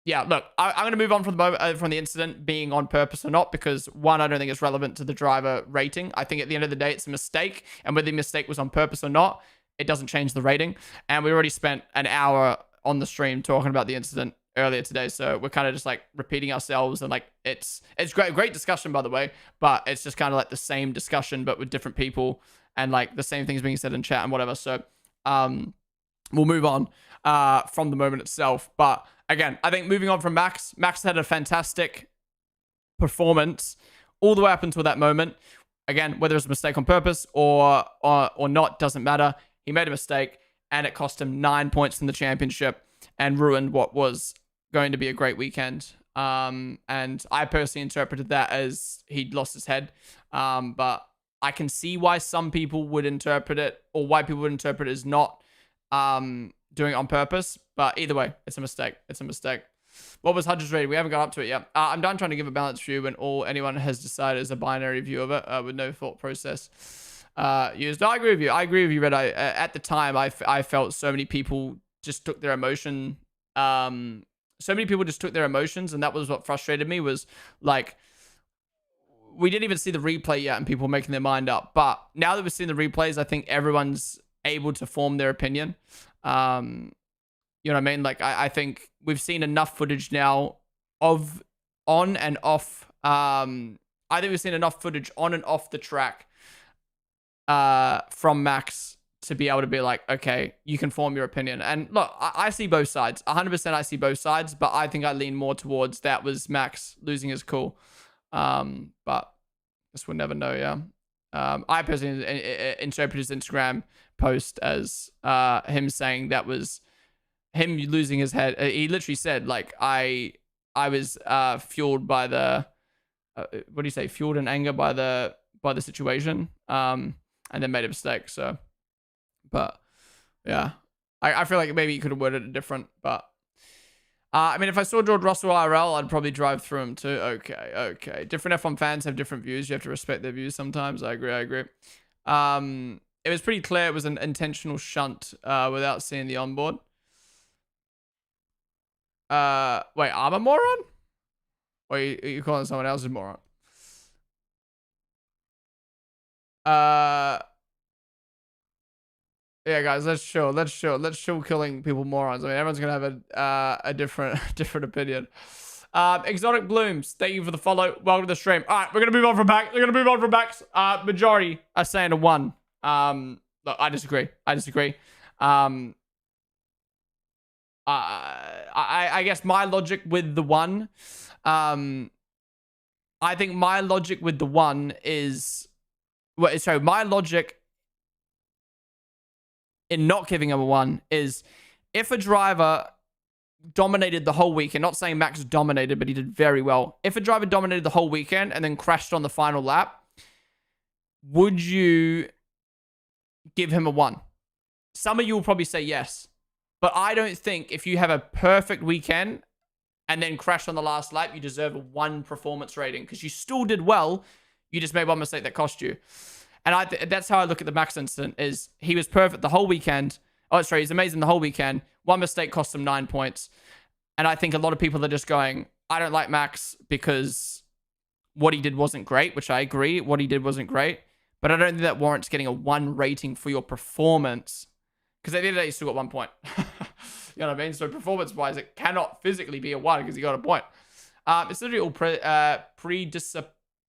Yeah, look, I'm going to move on from the incident being on purpose or not, because one, I don't think it's relevant to the driver rating. I think at the end of the day, it's a mistake, and whether the mistake was on purpose or not, it doesn't change the rating. And we already spent an hour on the stream talking about the incident earlier today, so we're kind of just like repeating ourselves, and like it's great discussion, by the way, but it's just kind of like the same discussion but with different people, and like the same things being said in chat and whatever. So we'll move on from the moment itself. But again, I think moving on from Max had a fantastic performance all the way up until that moment. Again, whether it's a mistake on purpose or not, doesn't matter. He made a mistake, and it cost him 9 points in the championship and ruined what was going to be a great weekend. And I personally interpreted that as he'd lost his head. But I can see why some people would interpret it, or why people would interpret it as not doing it on purpose. But either way, it's a mistake. It's a mistake. What was Hudge's rating? We haven't got up to it yet. I'm done trying to give a balanced view when all anyone has decided is a binary view of it with no thought process used. No, I agree with you. I agree with you, Red. At the time, I felt so many people just took their emotion so many people just took their emotions, and that was what frustrated me. Was like, we didn't even see the replay yet, and people making their mind up. But now that we've seen the replays, I think everyone's able to form their opinion. You know what I mean? Like, I think we've seen enough footage now of on and off. I think we've seen enough footage on and off the track from Max to be able to be like, okay, you can form your opinion. And look, I see both sides. 100% I see both sides, but I think I lean more towards that was Max losing his cool. But I guess we'll never know, yeah. I personally interpret his Instagram post as him saying that was him losing his head. He literally said, like, I was fueled by the what do you say? Fueled in anger by the situation. And then made a mistake. So, but yeah, I feel like maybe you could have worded it different. But I mean, if I saw George Russell IRL, I'd probably drive through him too. Okay. Different F1 fans have different views. You have to respect their views sometimes. I agree. It was pretty clear it was an intentional shunt without seeing the onboard. Wait, I'm a moron? Or are you calling someone else a moron? Yeah, guys, let's chill killing people morons. I mean, everyone's gonna have a different opinion. Exotic Blooms, thank you for the follow. Welcome to the stream. All right, we're gonna move on from back. Majority are saying a 1. Look, I disagree. I guess my logic with the 1, I think my logic with the 1 is, well, so my logic in not giving him a 1 is if a driver dominated the whole weekend, not saying Max dominated, but he did very well. If a driver dominated the whole weekend and then crashed on the final lap, would you give him a 1? Some of you will probably say yes. But I don't think if you have a perfect weekend and then crash on the last lap, you deserve a 1 performance rating because you still did well. You just made one mistake that cost you. And that's how I look at the Max incident is he was perfect the whole weekend. Oh, sorry, he's amazing the whole weekend. 1 mistake cost him 9 points. And I think a lot of people are just going, I don't like Max because what he did wasn't great, which I agree. What he did wasn't great. But I don't think that warrants getting a 1 rating for your performance. Because at the end of the day, you still got 1 point. You know what I mean? So performance-wise, it cannot physically be a 1 because you got a point. It's literally all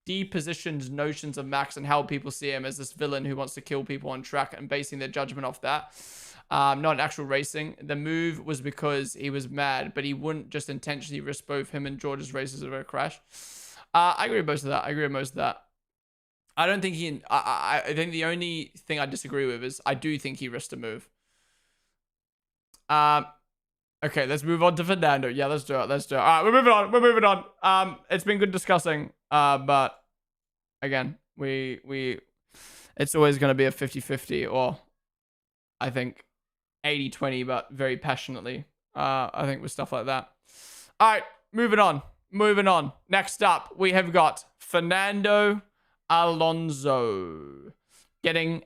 depositioned notions of Max and how people see him as this villain who wants to kill people on track and basing their judgment off that. Not actual racing. The move was because he was mad, but he wouldn't just intentionally risk both him and George's races of a crash. I agree with most of that. I don't think I think the only thing I disagree with is I do think he risked a move. Okay, let's move on to Fernando. Yeah, let's do it. All right, we're moving on. It's been good discussing. But again, it's always going to be a 50-50 or I think 80-20, but very passionately. I think with stuff like that. All right, moving on. Next up, we have got Fernando Alonso getting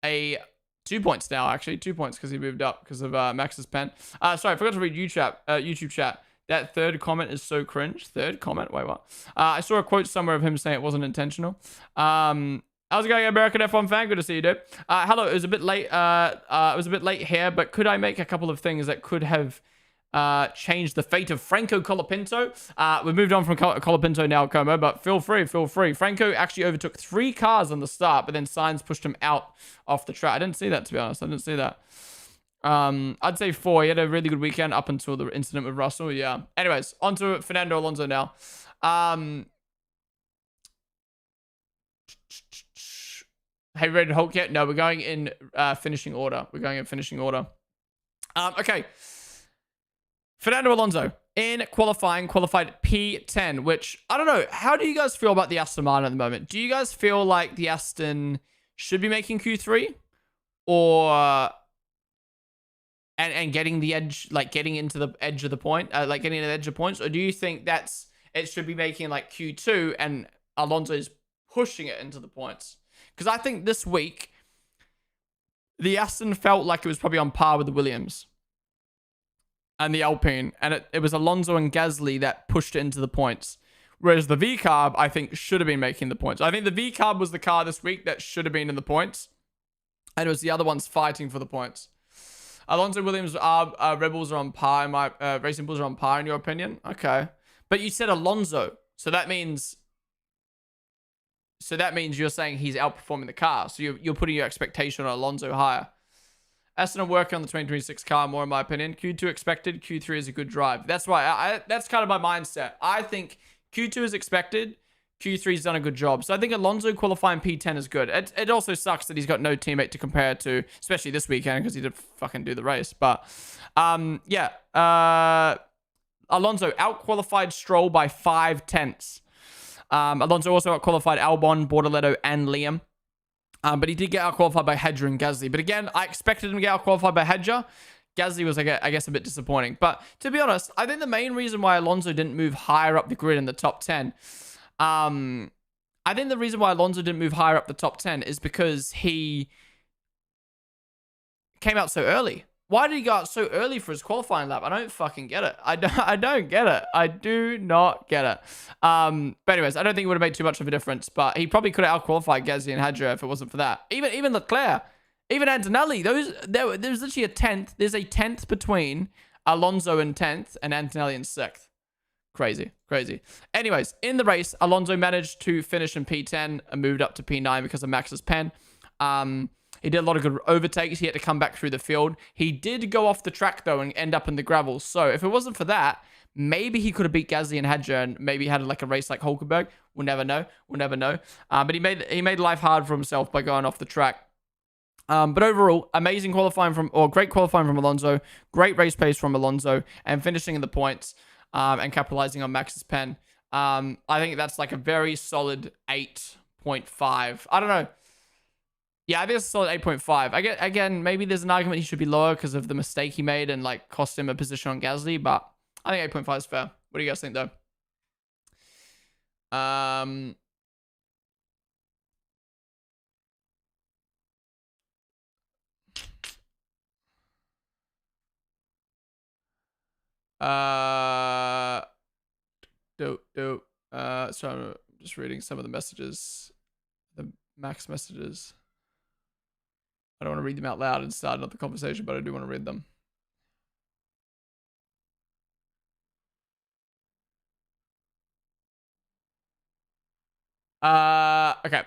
a 2 points now, actually. 2 points because he moved up because of Max's pen. Sorry, I forgot to read YouTube chat. That third comment is so cringe. Third comment? Wait, what? I saw a quote somewhere of him saying it wasn't intentional. How's it going, American F1 fan? Good to see you, dude. Hello, it was a bit late here, but could I make a couple of things that could have changed the fate of Franco Colapinto? We've moved on from Colapinto now, Como, but feel free. Franco actually overtook 3 cars on the start, but then Sainz pushed him out off the track. I didn't see that, to be honest. I'd say 4. He had a really good weekend up until the incident with Russell. Yeah. Anyways, on to Fernando Alonso now. Have you ready to Hulk yet? No, we're going in finishing order. Okay. Fernando Alonso in qualified P10, which I don't know. How do you guys feel about the Aston Martin at the moment? Do you guys feel like the Aston should be making Q3 or and getting the edge, like getting into the edge of the point, like getting to the edge of points, or do you think it should be making like Q2 and Alonso is pushing it into the points? Because I think this week the Aston felt like it was probably on par with the Williams. and the Alpine, and it was Alonso and Gasly that pushed it into the points. Whereas the V-Carb, I think, should have been making the points. I think the V-Carb was the car this week that should have been in the points, and it was the other ones fighting for the points. Alonso, Williams, Red Bulls are on par. My Racing Bulls are on par, in your opinion? Okay. But you said Alonso, so that means you're saying he's outperforming the car. So you're putting your expectation on Alonso higher. Aston are working on the 2026 car more, in my opinion. Q2 expected. Q3 is a good drive. That's why that's kind of my mindset. I think Q2 is expected. Q3's done a good job. So I think Alonso qualifying P10 is good. It also sucks that he's got no teammate to compare to, especially this weekend because he did fucking do the race. But yeah, Alonso out-qualified Stroll by 5/10. Alonso also out-qualified Albon, Bortoletto, and Liam. But he did get out-qualified by Hedger and Gasly. But again, I expected him to get out-qualified by Hedger. Gasly was, I guess, a bit disappointing. But to be honest, I think the main reason why Alonso didn't move higher up the grid in the top 10, I think the reason why Alonso didn't move higher up the top 10 is because he came out so early. Why did he go out so early for his qualifying lap? I don't fucking get it. I don't get it. I do not get it. But anyways, I don't think it would have made too much of a difference. But he probably could have out-qualified Gasly and Hadjar if it wasn't for that. Even Leclerc, even Antonelli. There's literally a 10th. There's a 10th between Alonso in 10th and Antonelli in 6th. Crazy. Anyways, in the race, Alonso managed to finish in P10 and moved up to P9 because of Max's pen. He did a lot of good overtakes. He had to come back through the field. He did go off the track, though, and end up in the gravel. So if it wasn't for that, maybe he could have beat Gasly and Hadjar and maybe had like a race like Hulkenberg. We'll never know. But he made life hard for himself by going off the track. But overall, great qualifying from Alonso. Great race pace from Alonso. And finishing in the points and capitalizing on Max's pen. I think that's like a very solid 8.5. I don't know. Yeah, I think it's a solid 8.5. Again, maybe there's an argument he should be lower because of the mistake he made and like cost him a position on Gasly, but I think 8.5 is fair. What do you guys think, though? So I'm just reading some of the messages, the Max messages. I don't want to read them out loud and start another conversation, but I do want to read them. Okay.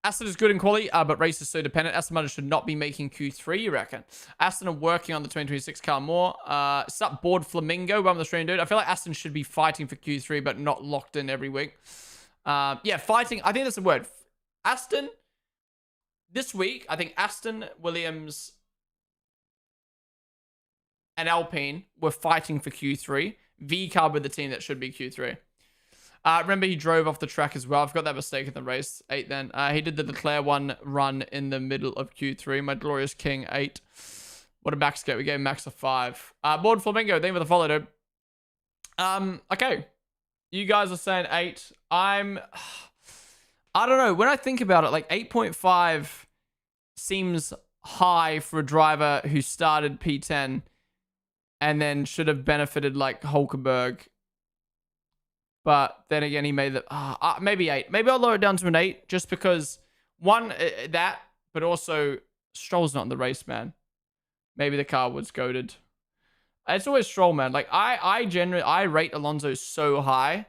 Aston is good in quality, but race is so dependent. Aston Martin should not be making Q3, you reckon? Aston are working on the 2026 car more. Sup, board Flamingo, welcome to the stream, dude. I feel like Aston should be fighting for Q3, but not locked in every week. Yeah, fighting. I think that's the word. Aston, this week, I think Aston, Williams, and Alpine were fighting for Q3. V-Carb with the team that should be Q3. Remember, he drove off the track as well. I've got that mistake in the race. 8 then. He did the Leclerc one run in the middle of Q3. My glorious king, 8. What a Max get. We gave Max a 5. Board Flamingo, thank you for the follow, dude. Okay. You guys are saying 8. I don't know. When I think about it, like 8.5 seems high for a driver who started P10 and then should have benefited like Hulkenberg. But then again, he made the maybe 8. Maybe I'll lower it down to an 8 just because one that, but also Stroll's not in the race, man. Maybe the car was goated. It's always Stroll, man. Like I rate Alonso so high,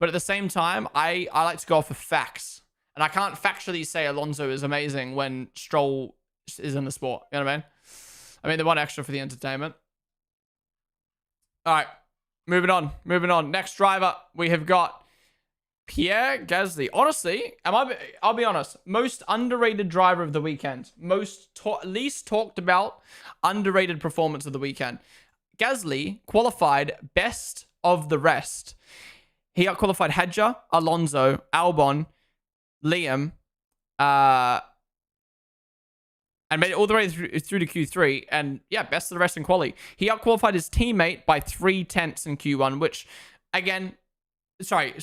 but at the same time, I like to go off of facts, and I can't factually say Alonso is amazing when Stroll is in the sport. You know what I mean? I mean, the one extra for the entertainment. All right. Moving on. Next driver, we have got Pierre Gasly. Honestly, I'll be honest, most underrated driver of the weekend. Least talked about underrated performance of the weekend. Gasly qualified best of the rest. He out-qualified Hadjar, Alonso, Albon, Liam, and made it all the way through to Q3. And yeah, best of the rest in quali. He out-qualified his teammate by 3/10 in Q1, which, again, sorry,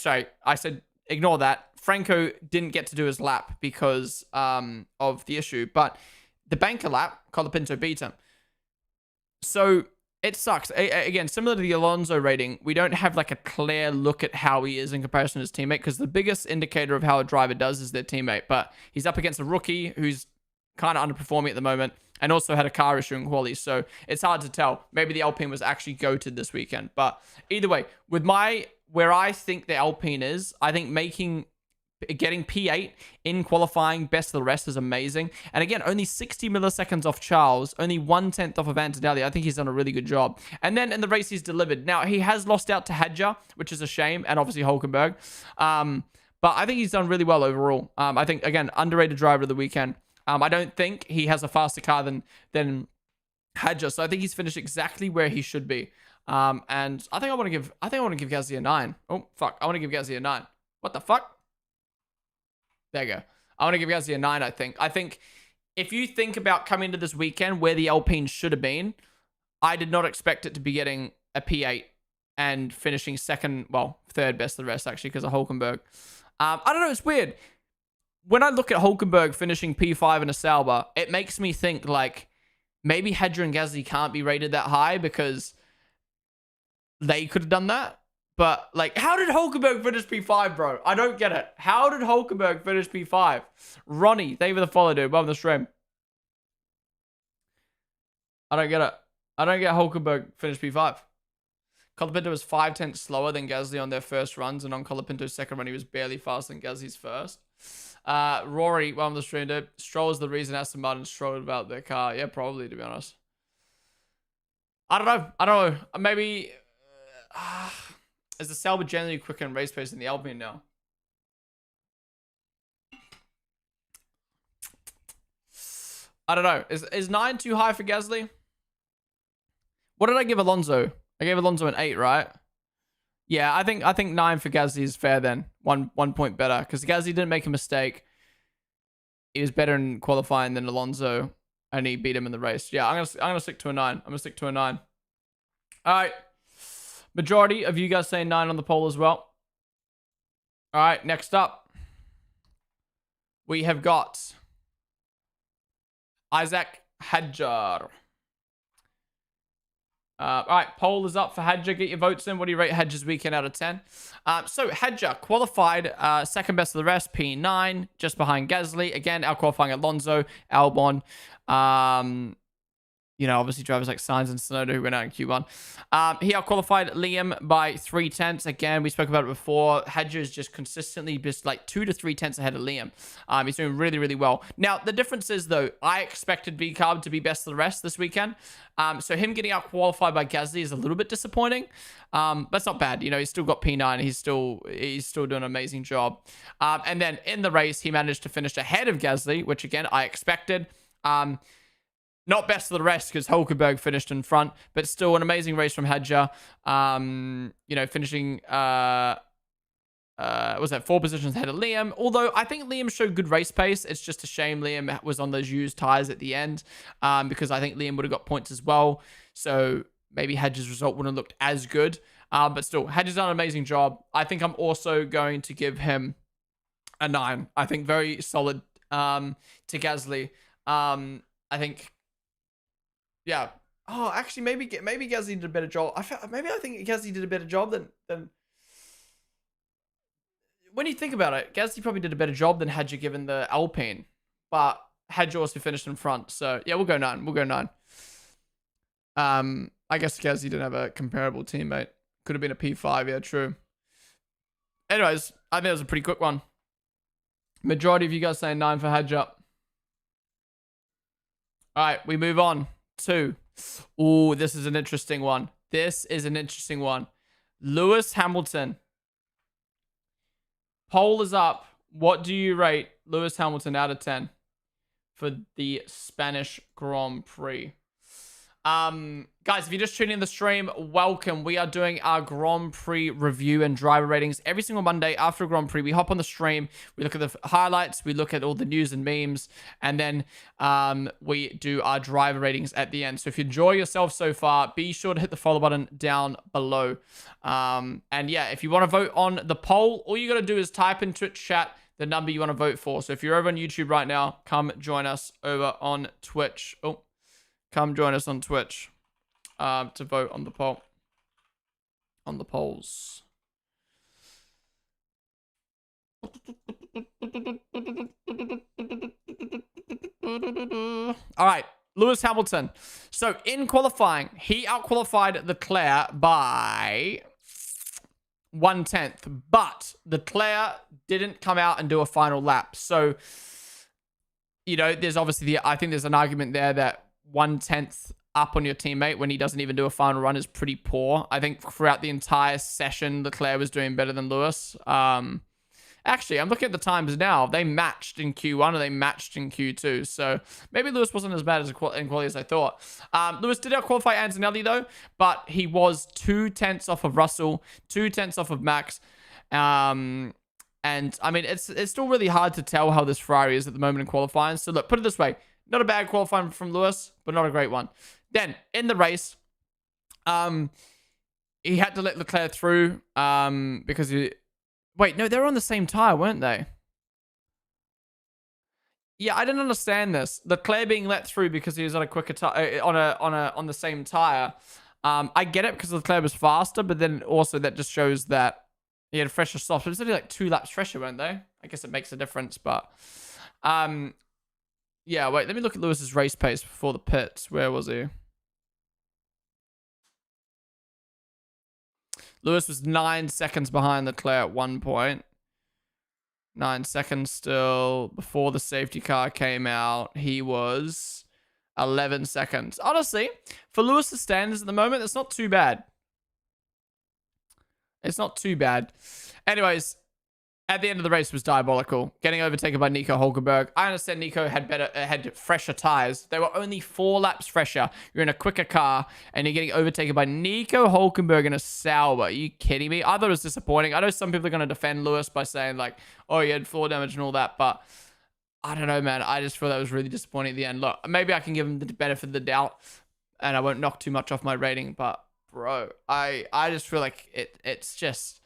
I said ignore that. Franco didn't get to do his lap because of the issue. But the banker lap, Colapinto beat him. So it sucks. Again, similar to the Alonso rating, we don't have like a clear look at how he is in comparison to his teammate, because the biggest indicator of how a driver does is their teammate. But he's up against a rookie who's kind of underperforming at the moment and also had a car issue in quali. So it's hard to tell. Maybe the Alpine was actually goated this weekend. But either way, with where I think the Alpine is, I think getting P8 in qualifying best of the rest is amazing. And again, only 60 milliseconds off Charles, only 1/10 off of Antonelli. I think he's done a really good job. And then in the race, he's delivered. Now, he has lost out to Hadjar, which is a shame, and obviously Hulkenberg. But I think he's done really well overall. I think, again, underrated driver of the weekend. I don't think he has a faster car than Hadjar, so I think he's finished exactly where he should be. And I think I want to give Gasly a 9. Oh, fuck. I want to give Gasly a 9. What the fuck? There you go. I want to give Gasly a 9, I think. I think if you think about coming into this weekend where the Alpine should have been, I did not expect it to be getting a P8 and finishing third best of the rest, actually, because of Hulkenberg. I don't know. It's weird. When I look at Hulkenberg finishing P5 in a Sauber, it makes me think, like, maybe Hadjar and Gasly can't be rated that high because they could have done that. But, like, how did Hulkenberg finish P5, bro? I don't get it. How did Hulkenberg finish P5? Ronnie, thank you for the follow, dude. Above the stream. I don't get it. I don't get Hulkenberg finished P5. Colapinto was 5/10 slower than Gasly on their first runs, and on Colapinto's second run, he was barely faster than Gasly's first. Rory, well, on the stream, dude. Stroll is the reason Aston Martin strolled about their car. Yeah, probably, to be honest. I don't know. Maybe... is the Sauber generally quicker in race pace than the Alpine now? I don't know. Is 9 too high for Gasly? What did I give Alonso? I gave Alonso an 8, right? Yeah, I think 9 for Gasly is fair then. One point better. Because Gasly didn't make a mistake. He was better in qualifying than Alonso. And he beat him in the race. Yeah, I'm gonna stick to a 9. I'm gonna stick to a 9. Alright. Majority of you guys saying 9 on the poll as well. All right, next up, we have got Isaac Hadjar. All right, poll is up for Hadjar. Get your votes in. What do you rate Hadjar's weekend out of 10? So Hadjar qualified second best of the rest, P9, just behind Gasly. Again, out qualifying Alonso, Albon. Obviously drivers like Sainz and Tsunoda who went out in Q1. He out-qualified Liam by 3/10. Again, we spoke about it before. Hadjar is just consistently just like 2 to 3 tenths ahead of Liam. He's doing really, really well. Now, the difference is, though, I expected V-Carb to be best of the rest this weekend. So him getting out-qualified by Gasly is a little bit disappointing. But it's not bad. He's still got P9. He's still doing an amazing job. And then in the race, he managed to finish ahead of Gasly, which, again, I expected. Not best of the rest because Hulkenberg finished in front, but still an amazing race from Hadjar. Finishing, was that 4 positions ahead of Liam? Although I think Liam showed good race pace. It's just a shame Liam was on those used tires at the end because I think Liam would have got points as well. So maybe Hadjar's result wouldn't have looked as good. But still, Hadjar's done an amazing job. I think I'm also going to give him a 9. I think very solid to Gasly. I think... Yeah. Oh, actually, maybe Gasly did a better job. I think Gasly did a better job than... When you think about it, Gasly probably did a better job than Hadjar given the Alpine. But Hadjar also finished in front. So, yeah, we'll go 9. We'll go 9. I guess Gasly didn't have a comparable teammate. Could have been a P5. Yeah, true. Anyways, I think it was a pretty quick one. Majority of you guys saying 9 for Hadjar. All right, we move on. 2. Ooh, this is an interesting one. Lewis Hamilton. Poll is up. What do you rate Lewis Hamilton out of 10 for the Spanish Grand Prix? Guys, if you're just tuning in the stream, welcome. We are doing our Grand Prix review and driver ratings every single Monday after a Grand Prix. We hop on the stream, we look at the highlights, we look at all the news and memes, and then we do our driver ratings at the end. So if you enjoy yourself so far, be sure to hit the follow button down below. And yeah, if you want to vote on the poll, all you got to do is type in Twitch chat the number you want to vote for. So if you're over on YouTube right now, come join us over on Twitch. Come join us on Twitch. to vote on the poll. On the polls. All right, Lewis Hamilton. So in qualifying, he outqualified Leclerc by 1/10, but Leclerc didn't come out and do a final lap. So, you know, there's obviously I think there's an argument there that 1/10 up on your teammate when he doesn't even do a final run is pretty poor. I think throughout the entire session, Leclerc was doing better than Lewis. Actually, I'm looking at the times now. They matched in Q1 and they matched in Q2. So maybe Lewis wasn't as bad in quality as I thought. Lewis did out-qualify Antonelli, though, but he was 2/10 off of Russell, 2/10 off of Max. And, I mean, it's still really hard to tell how this Ferrari is at the moment in qualifying. So, look, put it this way. Not a bad qualifying from Lewis, but not a great one. Then, in the race, he had to let Leclerc through because he... Wait, no, they were on the same tire, weren't they? Yeah, I didn't understand this. Leclerc being let through because he was on a quicker tire, on the same tire. I get it because Leclerc was faster, but then also that just shows that he had fresher softs. But it's only like 2 laps fresher, weren't they? I guess it makes a difference, but yeah. Wait, let me look at Lewis's race pace before the pits. Where was he? Lewis was 9 seconds behind Leclerc at one point. 9 seconds still. Before the safety car came out, he was 11 seconds. Honestly, for Lewis's standards at the moment, it's not too bad. It's not too bad. Anyways, at the end of the race was diabolical. Getting overtaken by Nico Hulkenberg. I understand Nico had fresher tires. They were only 4 laps fresher. You're in a quicker car, and you're getting overtaken by Nico Hulkenberg in a Sauber. Are you kidding me? I thought it was disappointing. I know some people are going to defend Lewis by saying, like, oh, he had floor damage and all that, but I don't know, man. I just feel that was really disappointing at the end. Look, maybe I can give him the benefit of the doubt, and I won't knock too much off my rating, but, bro, I just feel like it's just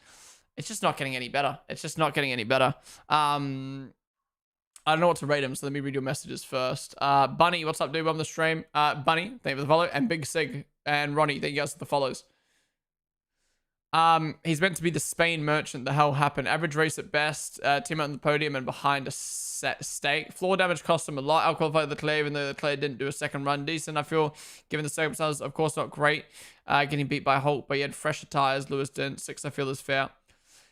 not getting any better. It's just not getting any better. I don't know what to rate him, so let me read your messages first. Bunny, what's up, dude? On the stream. Bunny, thank you for the follow. And Big Sig and Ronnie, thank you guys for the follows. He's meant to be the Spain merchant. The hell happened? Average race at best. Team out on the podium and behind a set stake. Floor damage cost him a lot. Out-qualified Leclerc, even though Leclerc didn't do a second run. Decent, I feel, given the circumstances. Of course, not great. Getting beat by Hulk, but he had fresher tires. Lewis didn't. 6, I feel, is fair.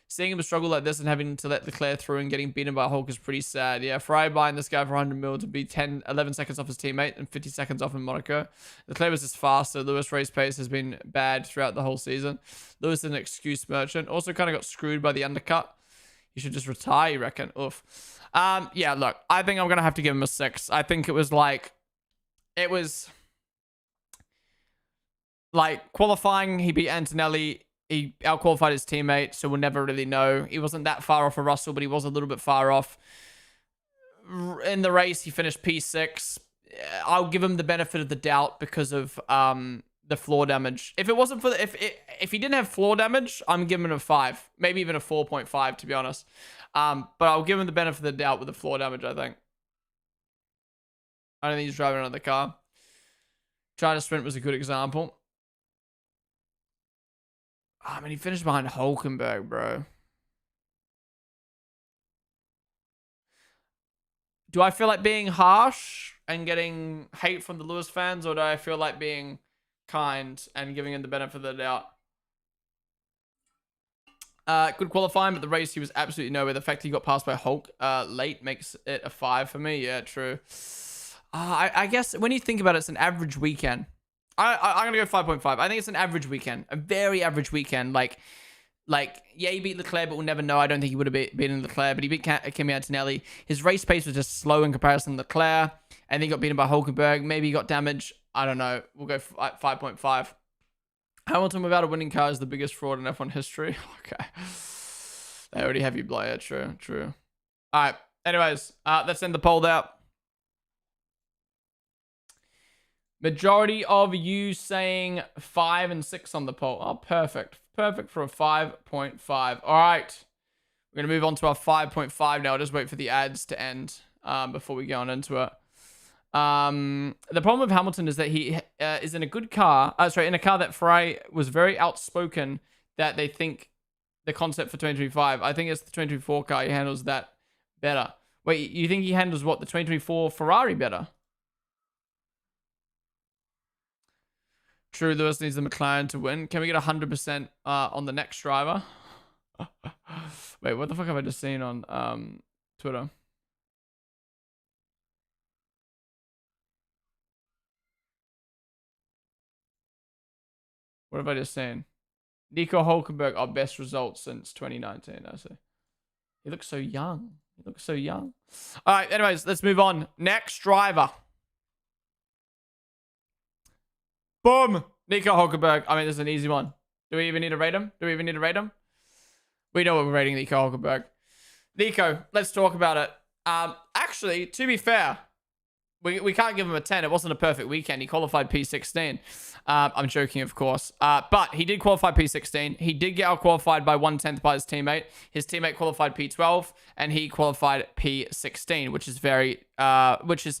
Seeing him struggle like this and having to let Leclerc through and getting beaten by Hulk is pretty sad. Yeah, Ferrari buying this guy for 100 mil to be 11 seconds off his teammate and 50 seconds off in Monaco. Leclerc was just faster. Lewis' race pace has been bad throughout the whole season. Lewis is an excuse merchant. Also kind of got screwed by the undercut. He should just retire, you reckon? Oof. Yeah, look, I think I'm going to have to give him a 6. I think it was like qualifying, he beat Antonelli. He out-qualified his teammate, so we'll never really know. He wasn't that far off of Russell, but he was a little bit far off. In the race, he finished P6. I'll give him the benefit of the doubt because of the floor damage. If it wasn't for if he didn't have floor damage, I'm giving him a 5, maybe even a 4.5 to be honest. But I'll give him the benefit of the doubt with the floor damage. I think. I don't think he's driving another car. Trying to sprint was a good example. I mean, he finished behind Hulkenberg, bro. Do I feel like being harsh and getting hate from the Lewis fans, or do I feel like being kind and giving him the benefit of the doubt? Good qualifying, but the race he was absolutely nowhere. The fact he got passed by Hulk late makes it a 5 for me. Yeah, true. I guess when you think about it, it's an average weekend. I'm going to go 5.5. I think it's an average weekend. A very average weekend. Like, yeah, he beat Leclerc, but we'll never know. I don't think he would have beaten Leclerc, but he beat Kimi Antonelli. His race pace was just slow in comparison to Leclerc, and then he got beaten by Hulkenberg. Maybe he got damage. I don't know. We'll go 5.5. Hamilton without a winning car is the biggest fraud in F1 history. Okay. They already have you, Blair. True. All right. Anyways, let's end the poll there. Majority of you saying 5 and 6 on the poll. Oh, perfect. Perfect for a 5.5. All right. We're going to move on to our 5.5 now. I'll just wait for the ads to end before we go on into it. The problem with Hamilton is that he is in a good car. In a car that Ferrari was very outspoken that they think the concept for 2025. I think it's the 2024 car. He handles that better. Wait, you think he handles what? The 2024 Ferrari better? True, Lewis needs the McLaren to win. Can we get 100% on the next driver? Wait, what the fuck have I just seen on Twitter? What have I just seen? Nico Hulkenberg, our best result since 2019. I see. He looks so young. He looks so young. All right, anyways, let's move on. Next driver. Boom! Nico Hulkenberg. I mean, this is an easy one. Do we even need to rate him? Do we even need to rate him? We know what we're rating Nico Hulkenberg. Nico, let's talk about it. Actually, to be fair, we can't give him a 10. It wasn't a perfect weekend. He qualified P16. I'm joking, of course. But he did qualify P16. He did get out-qualified by 1/10 by his teammate. His teammate qualified P12, and he qualified P16, which is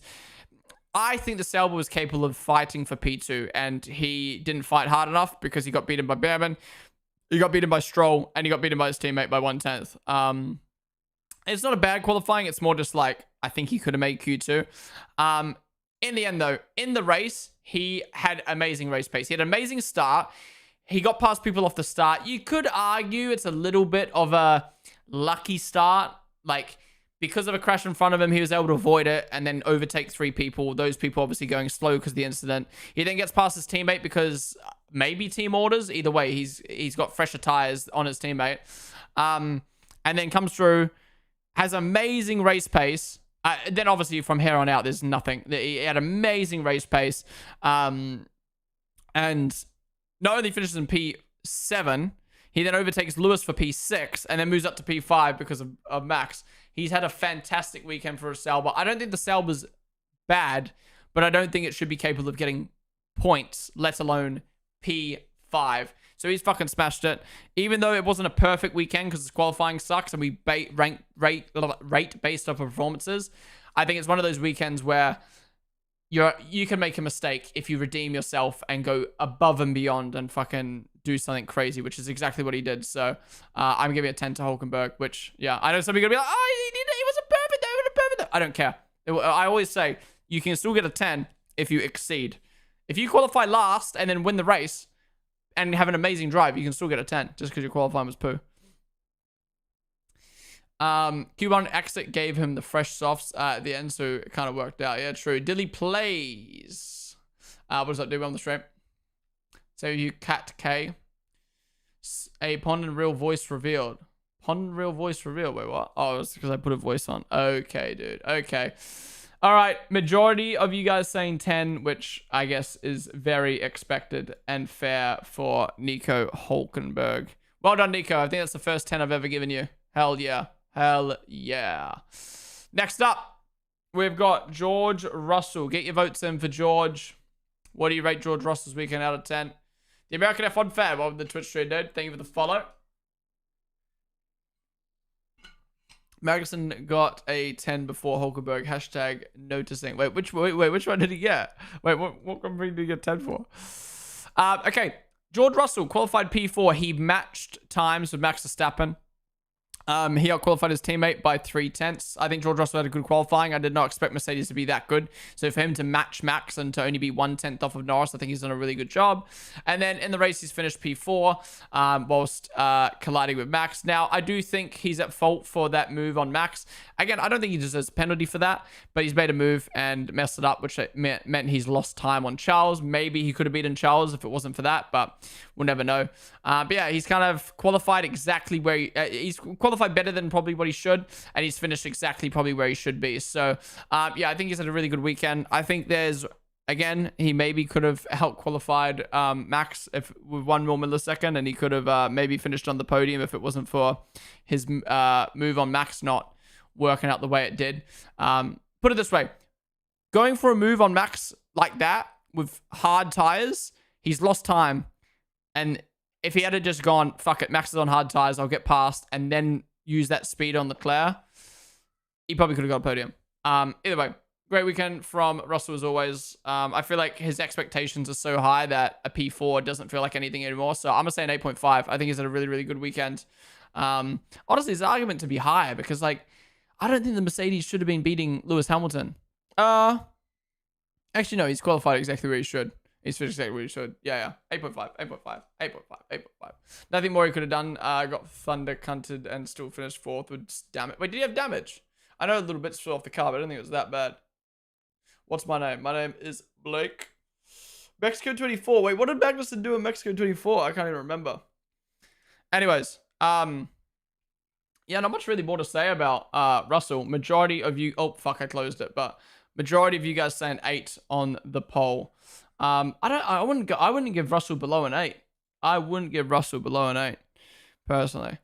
I think the Sauber was capable of fighting for P2, and he didn't fight hard enough because he got beaten by Behrman. He got beaten by Stroll, and he got beaten by his teammate by 1/10. It's not a bad qualifying. It's more just like, I think he could have made Q2. In the end, though, in the race, he had amazing race pace. He had an amazing start. He got past people off the start. You could argue it's a little bit of a lucky start. Like, because of a crash in front of him, he was able to avoid it and then overtake 3 people. Those people obviously going slow because of the incident. He then gets past his teammate because maybe team orders. Either way, he's got fresher tires on his teammate. And then comes through, has amazing race pace. Then obviously from here on out, there's nothing. He had amazing race pace. And not only finishes in P7, he then overtakes Lewis for P6 and then moves up to P5 because of Max. He's had a fantastic weekend for a Sauber. I don't think the Sauber's bad, but I don't think it should be capable of getting points, let alone P5. So he's fucking smashed it. Even though it wasn't a perfect weekend because his qualifying sucks and we rate based off of performances, I think it's one of those weekends where you can make a mistake if you redeem yourself and go above and beyond and fucking do something crazy, which is exactly what he did. So I'm giving it a 10 to Hulkenberg, which, yeah, I know some people are going to be like, oh, he wasn't perfect though, he wasn't perfect though. I don't care. I always say you can still get a 10 if you exceed. If you qualify last and then win the race and have an amazing drive, you can still get a 10 just because your qualifying was poo. Q1 exit gave him the fresh softs at the end, so it kind of worked out. Yeah, true. Dilly plays. What does that do on the stream? So you Cat K. A Ponden real voice revealed. Ponden real voice revealed. Wait, what? Oh, it's because I put a voice on. Okay, dude. Okay. All right. Majority of you guys saying 10, which I guess is very expected and fair for Nico Hulkenberg. Well done, Nico. I think that's the first 10 I've ever given you. Hell yeah. Hell yeah. Next up, we've got George Russell. Get your votes in for George. What do you rate George Russell's weekend out of 10? The American F1 fan. Welcome to the Twitch stream, dude. Thank you for the follow. Magnussen got a 10 before Hulkenberg. Hashtag noticing. Wait, which one did he get? Wait, what company did he get 10 for? Okay. George Russell qualified P4. He matched times with Max Verstappen. He outqualified his teammate by 0.3. I think George Russell had a good qualifying. I did not expect Mercedes to be that good. So for him to match Max and to only be 1/10 off of Norris, I think he's done a really good job. And then in the race, he's finished P4 whilst colliding with Max. Now, I do think he's at fault for that move on Max. Again, I don't think he deserves a penalty for that, but he's made a move and messed it up, which meant he's lost time on Charles. Maybe he could have beaten Charles if it wasn't for that, but we'll never know. But yeah, he's kind of qualified exactly where he's qualified better than probably what he should, and he's finished exactly probably where he should be. So yeah, I think he's had a really good weekend. I think again, he maybe could have helped qualified Max with 1 more millisecond, and he could have maybe finished on the podium if it wasn't for his move on Max not working out the way it did. Put it this way, going for a move on Max like that with hard tires, he's lost time. And if he had just gone, fuck it, Max is on hard tires, I'll get past, and then use that speed on Leclerc, he probably could have got a podium. Either way, Great weekend from Russell as always. I feel like his expectations are so high that a P4 doesn't feel like anything anymore. So I'm going to say an 8.5. I think he's had a really, really good weekend. Honestly, there's an argument to be higher because, like, I don't think the Mercedes should have been beating Lewis Hamilton. Actually, no, he's qualified exactly where he should. He's finished exactly where he should. Yeah. 8.5, 8.5, 8.5, 8.5. Nothing more he could have done. Got thunder cunted and still finished fourth with damage. Wait, did he have damage? I know a little bit fell off the car, but I don't think it was that bad. What's my name? My name is Blake. Mexico 24. Wait, what did Magnussen do in Mexico 24? I can't even remember. Anyways, yeah, not much really more to say about Russell. Majority of you, oh fuck, I closed it, but majority of you guys saying 8 on the poll. I wouldn't give Russell below an 8. I wouldn't give Russell below an 8, personally.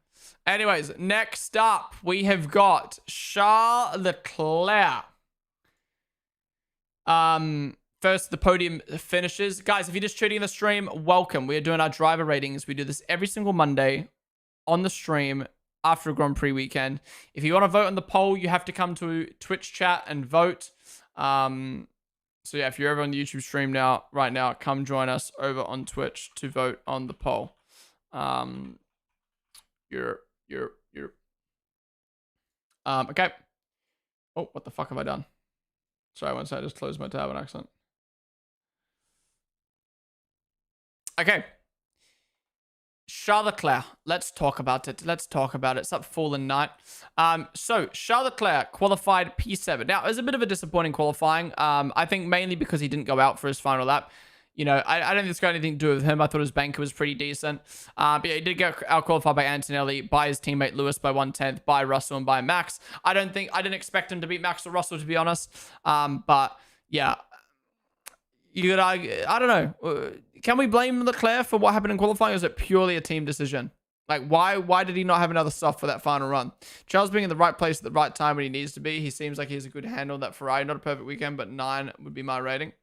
Anyways, next up we have got Charles Leclerc. First, the podium finishes. Guys, if you're just tuning in the stream, welcome. We are doing our driver ratings. We do this every single Monday on the stream after a Grand Prix weekend. If you want to vote on the poll, you have to come to Twitch chat and vote. So yeah, if you're ever on the YouTube stream right now, come join us over on Twitch to vote on the poll. Okay. Oh, what the fuck have I done? Sorry, one second, I just closed my tab on accident. Okay. Charles Leclerc. Let's talk about it. It's up Fallen Knight. So Charles Leclerc qualified P7. Now, it was a bit of a disappointing qualifying. I think mainly because he didn't go out for his final lap. You know, I don't think it's got anything to do with him. I thought his banker was pretty decent. But yeah, he did get out-qualified by Antonelli, by his teammate Lewis by 1/10, by Russell, and by Max. I didn't expect him to beat Max or Russell, to be honest. But yeah, you could argue, I don't know. Can we blame Leclerc for what happened in qualifying, or is it purely a team decision? Like, why did he not have another soft for that final run? Charles being in the right place at the right time when he needs to be. He seems like he has a good handle on that Ferrari. Not a perfect weekend, but 9 would be my rating.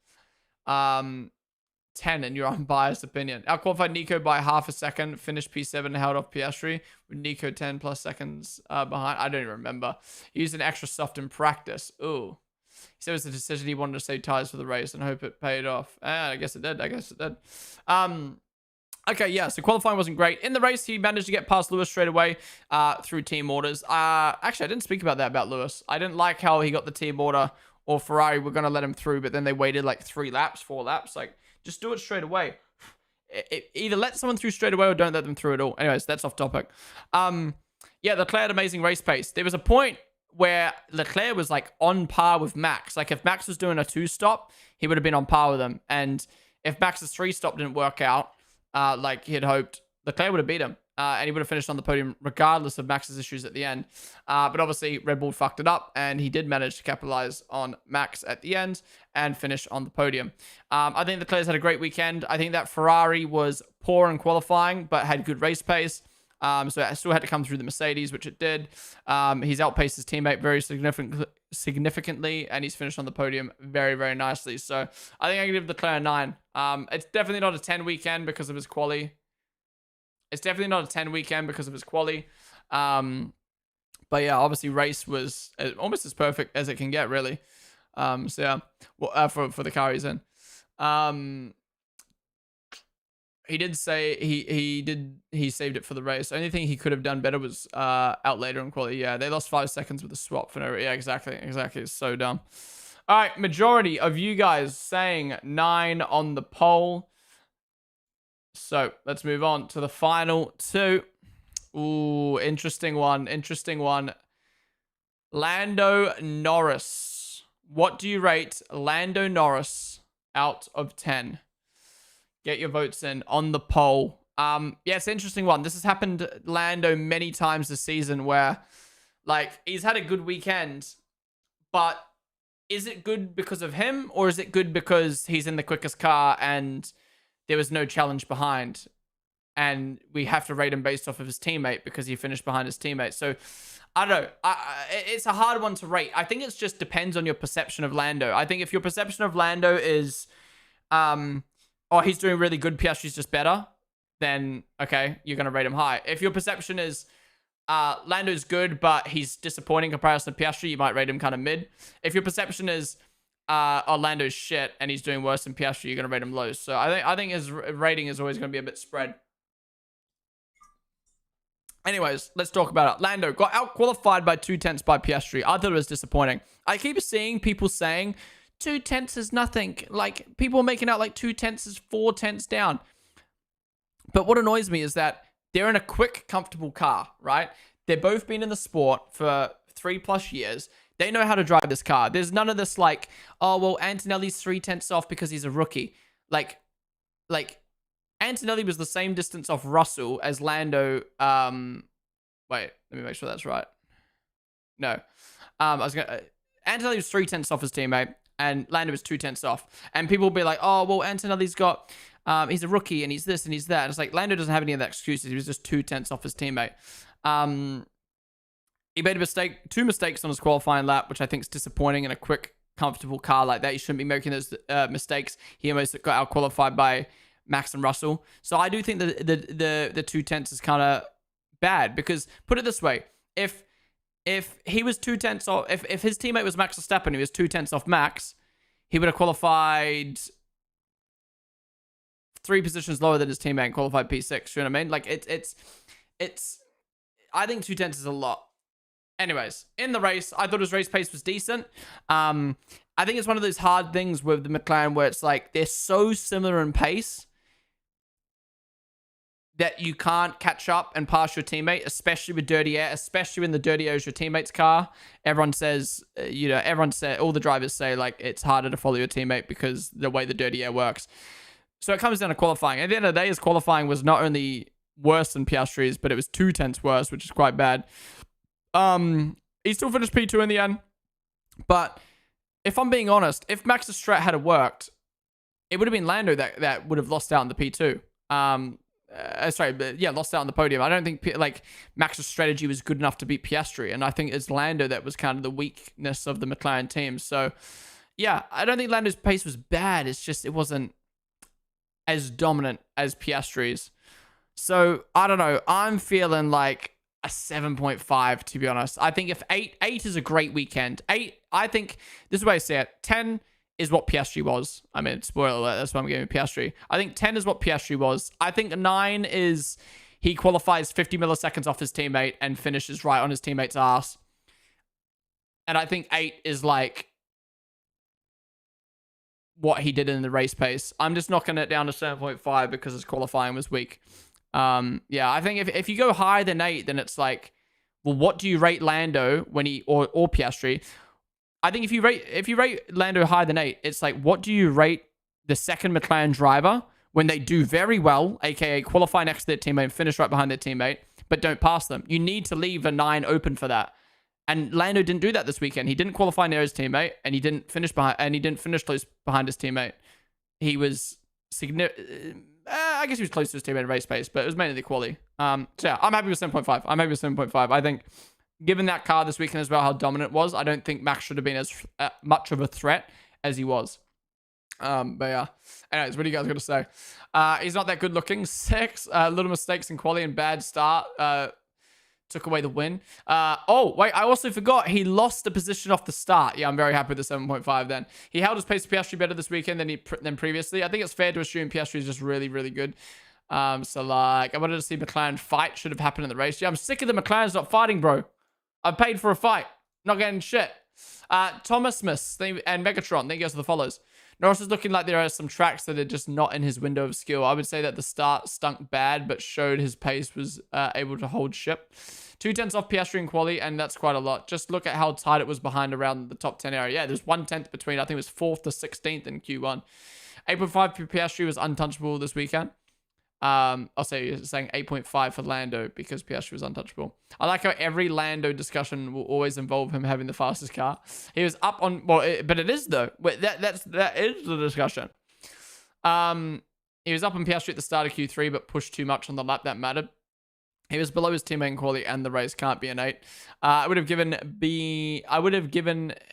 10 in your unbiased opinion. Out-qualified Nico by half a second. Finished P7 and held off Piastri. With Nico 10 plus seconds behind. I don't even remember. He used an extra soft in practice. Ooh. He said it was a decision he wanted to save tires for the race and hope it paid off. I guess it did. Okay, yeah, so qualifying wasn't great. In the race, he managed to get past Lewis straight away through team orders. Actually, I didn't speak about that about Lewis. I didn't like how he got the team order, or Ferrari were going to let him through, but then they waited like 4 laps. Like, just do it straight away. Either let someone through straight away or don't let them through at all. Anyways, that's off topic. Yeah, Leclerc had amazing race pace. There was a point where Leclerc was like on par with Max. Like, if Max was doing a 2-stop, he would have been on par with him. And if Max's 3-stop didn't work out, like he had hoped, Leclerc would have beat him. And he would have finished on the podium regardless of Max's issues at the end. But obviously, Red Bull fucked it up, and he did manage to capitalize on Max at the end and finish on the podium. I think Leclerc's had a great weekend. I think that Ferrari was poor in qualifying, but had good race pace. So it still had to come through the Mercedes, which it did. He's outpaced his teammate very significantly, and he's finished on the podium very, very nicely. So I think I can give Leclerc a 9. It's definitely not a 10 weekend because of his quali. But yeah, obviously race was almost as perfect as it can get, really. So yeah, well, for the car he's in. He did say he saved it for the race. The only thing he could have done better was out later in quality. Yeah, they lost 5 seconds with a swap for no. Yeah, exactly. It's so dumb. All right, majority of you guys saying 9 on the poll. So let's move on to the final 2. Ooh, interesting one. Lando Norris. What do you rate Lando Norris out of 10? Get your votes in on the poll. Yeah, it's an interesting one. This has happened to Lando many times this season where, like, he's had a good weekend, but is it good because of him, or is it good because he's in the quickest car and there was no challenge behind, and we have to rate him based off of his teammate because he finished behind his teammate? So I don't know. It's a hard one to rate. I think it just depends on your perception of Lando. I think if your perception of Lando is, oh, he's doing really good, Piastri's just better, then, okay, you're going to rate him high. If your perception is Lando's good, but he's disappointing in comparison to Piastri, you might rate him kind of mid. If your perception is Orlando's shit and he's doing worse than Piastri, you're gonna rate him low. So I think his rating is always gonna be a bit spread. Anyways, let's talk about it. Lando got out-qualified by 2/10 by Piastri. I thought it was disappointing. I keep seeing people saying 2/10 is nothing. Like, people making out like 2/10 is 4/10 down. But what annoys me is that they're in a quick, comfortable car, right? They've both been in the sport for 3+ years. They know how to drive this car. There's none of this like, oh, well, Antonelli's 3/10 off because he's a rookie. Like, Antonelli was the same distance off Russell as Lando. Wait, let me make sure that's right. No. Antonelli was 3/10 off his teammate, and Lando was 2/10 off. And people will be like, oh, well, Antonelli's got, he's a rookie, and he's this, and he's that. And it's like, Lando doesn't have any of that excuses. He was just 2/10 off his teammate. He made two mistakes on his qualifying lap, which I think is disappointing in a quick, comfortable car like that. You shouldn't be making those mistakes. He almost got out-qualified by Max and Russell. So I do think that the 2/10 is kind of bad, because put it this way, if he was 2/10 off, if his teammate was Max Verstappen, he was 2/10 off Max, he would have qualified 3 positions lower than his teammate and qualified P6. You know what I mean? Like it's I think 2/10 is a lot. Anyways, in the race, I thought his race pace was decent. I think it's one of those hard things with the McLaren where it's like they're so similar in pace that you can't catch up and pass your teammate, especially with dirty air, especially when the dirty air is your teammate's car. Everyone says, all the drivers say, like, it's harder to follow your teammate because the way the dirty air works. So it comes down to qualifying. At the end of the day, his qualifying was not only worse than Piastri's, but it was 2/10 worse, which is quite bad. He still finished P2 in the end. But if I'm being honest, if Max's strat had worked, it would have been Lando that would have lost out in the P2. Lost out on the podium. I don't think Max's strategy was good enough to beat Piastri, and I think it's Lando that was kind of the weakness of the McLaren team. So, yeah, I don't think Lando's pace was bad. It's just it wasn't as dominant as Piastri's. So, I don't know. I'm feeling like a 7.5, to be honest. I think if 8 is a great weekend. 8, I think, this is the way I say it, 10 is what Piastri was. I mean, spoiler alert, that's why I'm giving Piastri. I think 10 is what Piastri was. I think 9 is he qualifies 50 milliseconds off his teammate and finishes right on his teammate's ass. And I think 8 is like what he did in the race pace. I'm just knocking it down to 7.5 because his qualifying was weak. I think if you go higher than 8, then it's like, well, what do you rate Lando when he or Piastri? I think if you rate Lando higher than 8, it's like, what do you rate the second McLaren driver when they do very well, aka qualify next to their teammate and finish right behind their teammate, but don't pass them? You need to leave a 9 open for that. And Lando didn't do that this weekend. He didn't qualify near his teammate, and he didn't finish close behind his teammate. He was I guess he was close to his teammate in race pace, but it was mainly the quali. I'm happy with 7.5. I'm happy with 7.5. I think, given that car this weekend as well, how dominant it was, I don't think Max should have been as much of a threat as he was. But yeah. Anyways, what are you guys going to say? He's not that good looking. 6 little mistakes in quali and bad start took away the win. Oh, wait, I also forgot he lost the position off the start. Yeah, I'm very happy with the 7.5 then. He held his pace to Piastri better this weekend than previously. I think it's fair to assume Piastri is just really, really good. So, like, I wanted to see McLaren fight. Should have happened in the race. Yeah, I'm sick of the McLaren's not fighting, bro. I paid for a fight. Not getting shit. Thomas Smith and Megatron. Thank you guys for the follows. Norris is looking like there are some tracks that are just not in his window of skill. I would say that the start stunk bad, but showed his pace was able to hold ship. 2/10 off Piastri in quali, and that's quite a lot. Just look at how tight it was behind around the top 10 area. Yeah, there's 1/10 between, I think it was 4th to 16th in Q1. 8.5 for Piastri was untouchable this weekend. I'll say you're saying 8.5 for Lando because Piastri was untouchable. I like how every Lando discussion will always involve him having the fastest car. He was up on, but it is though. That is the discussion. He was up on Piastri at the start of Q3, but pushed too much on the lap that mattered. He was below his teammate in quality, and the race can't be an 8. I would have given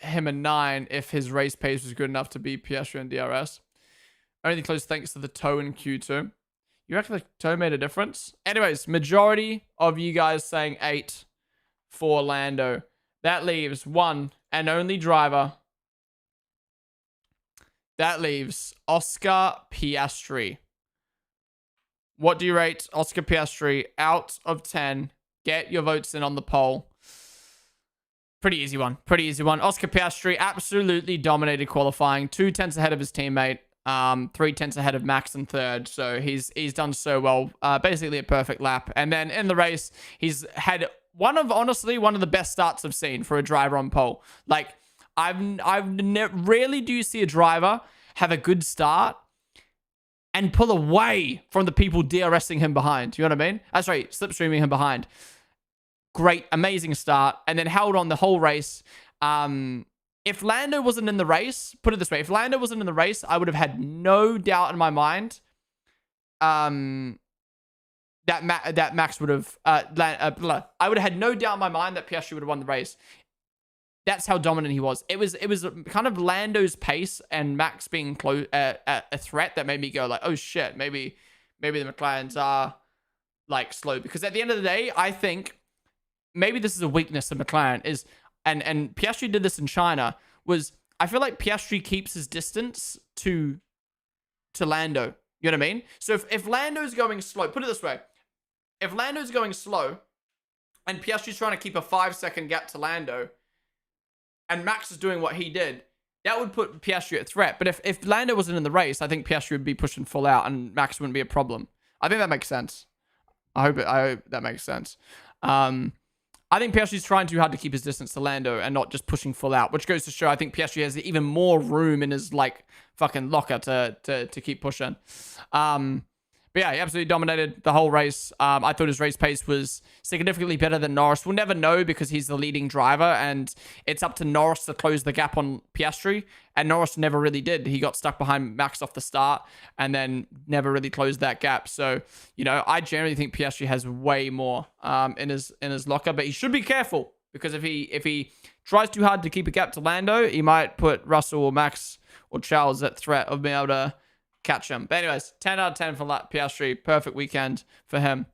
him a 9 if his race pace was good enough to beat Piastri and DRS. Only close thanks to the toe in Q2. You reckon the toe made a difference? Anyways, majority of you guys saying 8 for Lando. That leaves one and only driver that leaves Oscar Piastri. What do you rate Oscar Piastri out of 10? Get your votes in on the poll. Pretty easy one. Pretty easy one. Oscar Piastri absolutely dominated qualifying. 2/10 ahead of his teammate. 3/10 ahead of Max in third. So he's done so well. Basically a perfect lap. And then in the race, he's had honestly one of the best starts I've seen for a driver on pole. Like rarely do you see a driver have a good start and pull away from the people DRSing him behind. You know what I mean? That's right, slipstreaming him behind. Great, amazing start, and then held on the whole race. If Lando wasn't in the race, put it this way, if Lando wasn't in the race, I would have had no doubt in my mind that Max would have... I would have had no doubt in my mind that Piastri would have won the race. That's how dominant he was. It was kind of Lando's pace and Max being a threat that made me go like, oh shit, maybe the McLarens are like slow. Because at the end of the day, I think maybe this is a weakness of McLaren is, and Piastri did this in China, was I feel like Piastri keeps his distance to Lando. You know what I mean? So if Lando's going slow, put it this way, if Lando's going slow and Piastri's trying to keep a 5-second gap to Lando, and Max is doing what he did, that would put Piastri at threat. But if Lando wasn't in the race, I think Piastri would be pushing full out and Max wouldn't be a problem. I think that makes sense. I hope that makes sense. I think Piastri's trying too hard to keep his distance to Lando and not just pushing full out, which goes to show I think Piastri has even more room in his like fucking locker to keep pushing. But yeah, he absolutely dominated the whole race. I thought his race pace was significantly better than Norris. We'll never know because he's the leading driver and it's up to Norris to close the gap on Piastri. And Norris never really did. He got stuck behind Max off the start and then never really closed that gap. So, you know, I generally think Piastri has way more in his locker, but he should be careful because if he tries too hard to keep a gap to Lando, he might put Russell or Max or Charles at threat of being able to catch him. But anyways, 10 out of 10 for Piastri. Perfect weekend for him.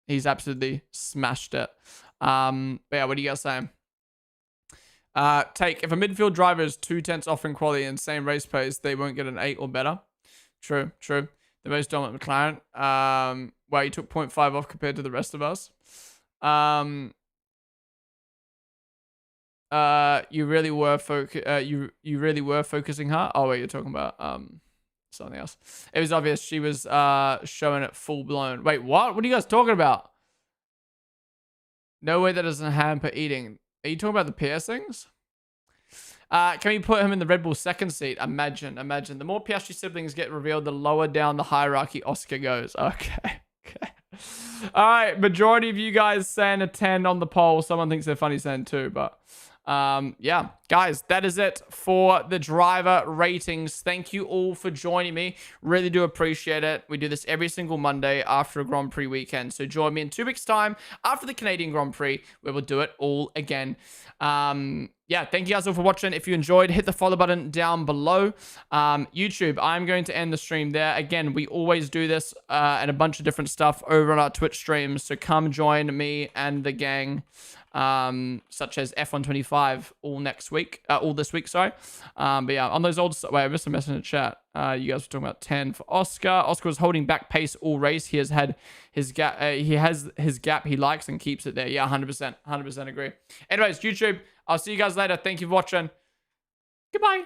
He's absolutely smashed it. But yeah, what do you guys say? If a midfield driver is 2/10 off in quality and same race pace, they won't get an 8 or better. True. The most dominant McLaren. Wow, you took 0.5 off compared to the rest of us. You really were focusing her. Oh wait, you're talking about something else. It was obvious she was showing it full blown. Wait, what? What are you guys talking about? No way that doesn't hamper eating. Are you talking about the piercings? Can we put him in the Red Bull second seat? Imagine. The more Piastri siblings get revealed, the lower down the hierarchy Oscar goes. Okay. All right, majority of you guys saying a 10 on the poll. Someone thinks they're funny saying 2, but yeah, guys, that is it for the driver ratings. Thank you all for joining me. Really do appreciate it. We do this every single Monday after a Grand Prix weekend. So join me in 2 weeks' time after the Canadian Grand Prix, where we'll do it all again. Yeah, thank you guys all for watching. If you enjoyed, hit the follow button down below. YouTube, I'm going to end the stream there. Again, we always do this and a bunch of different stuff over on our Twitch streams. So come join me and the gang, such as F125 all this week, sorry. But yeah, on those old... Wait, I missed a message in the chat. You guys were talking about 10 for Oscar. Oscar was holding back pace all race. He has had his gap. He has his gap he likes and keeps it there. Yeah, 100% agree. Anyways, YouTube, I'll see you guys later. Thank you for watching. Goodbye.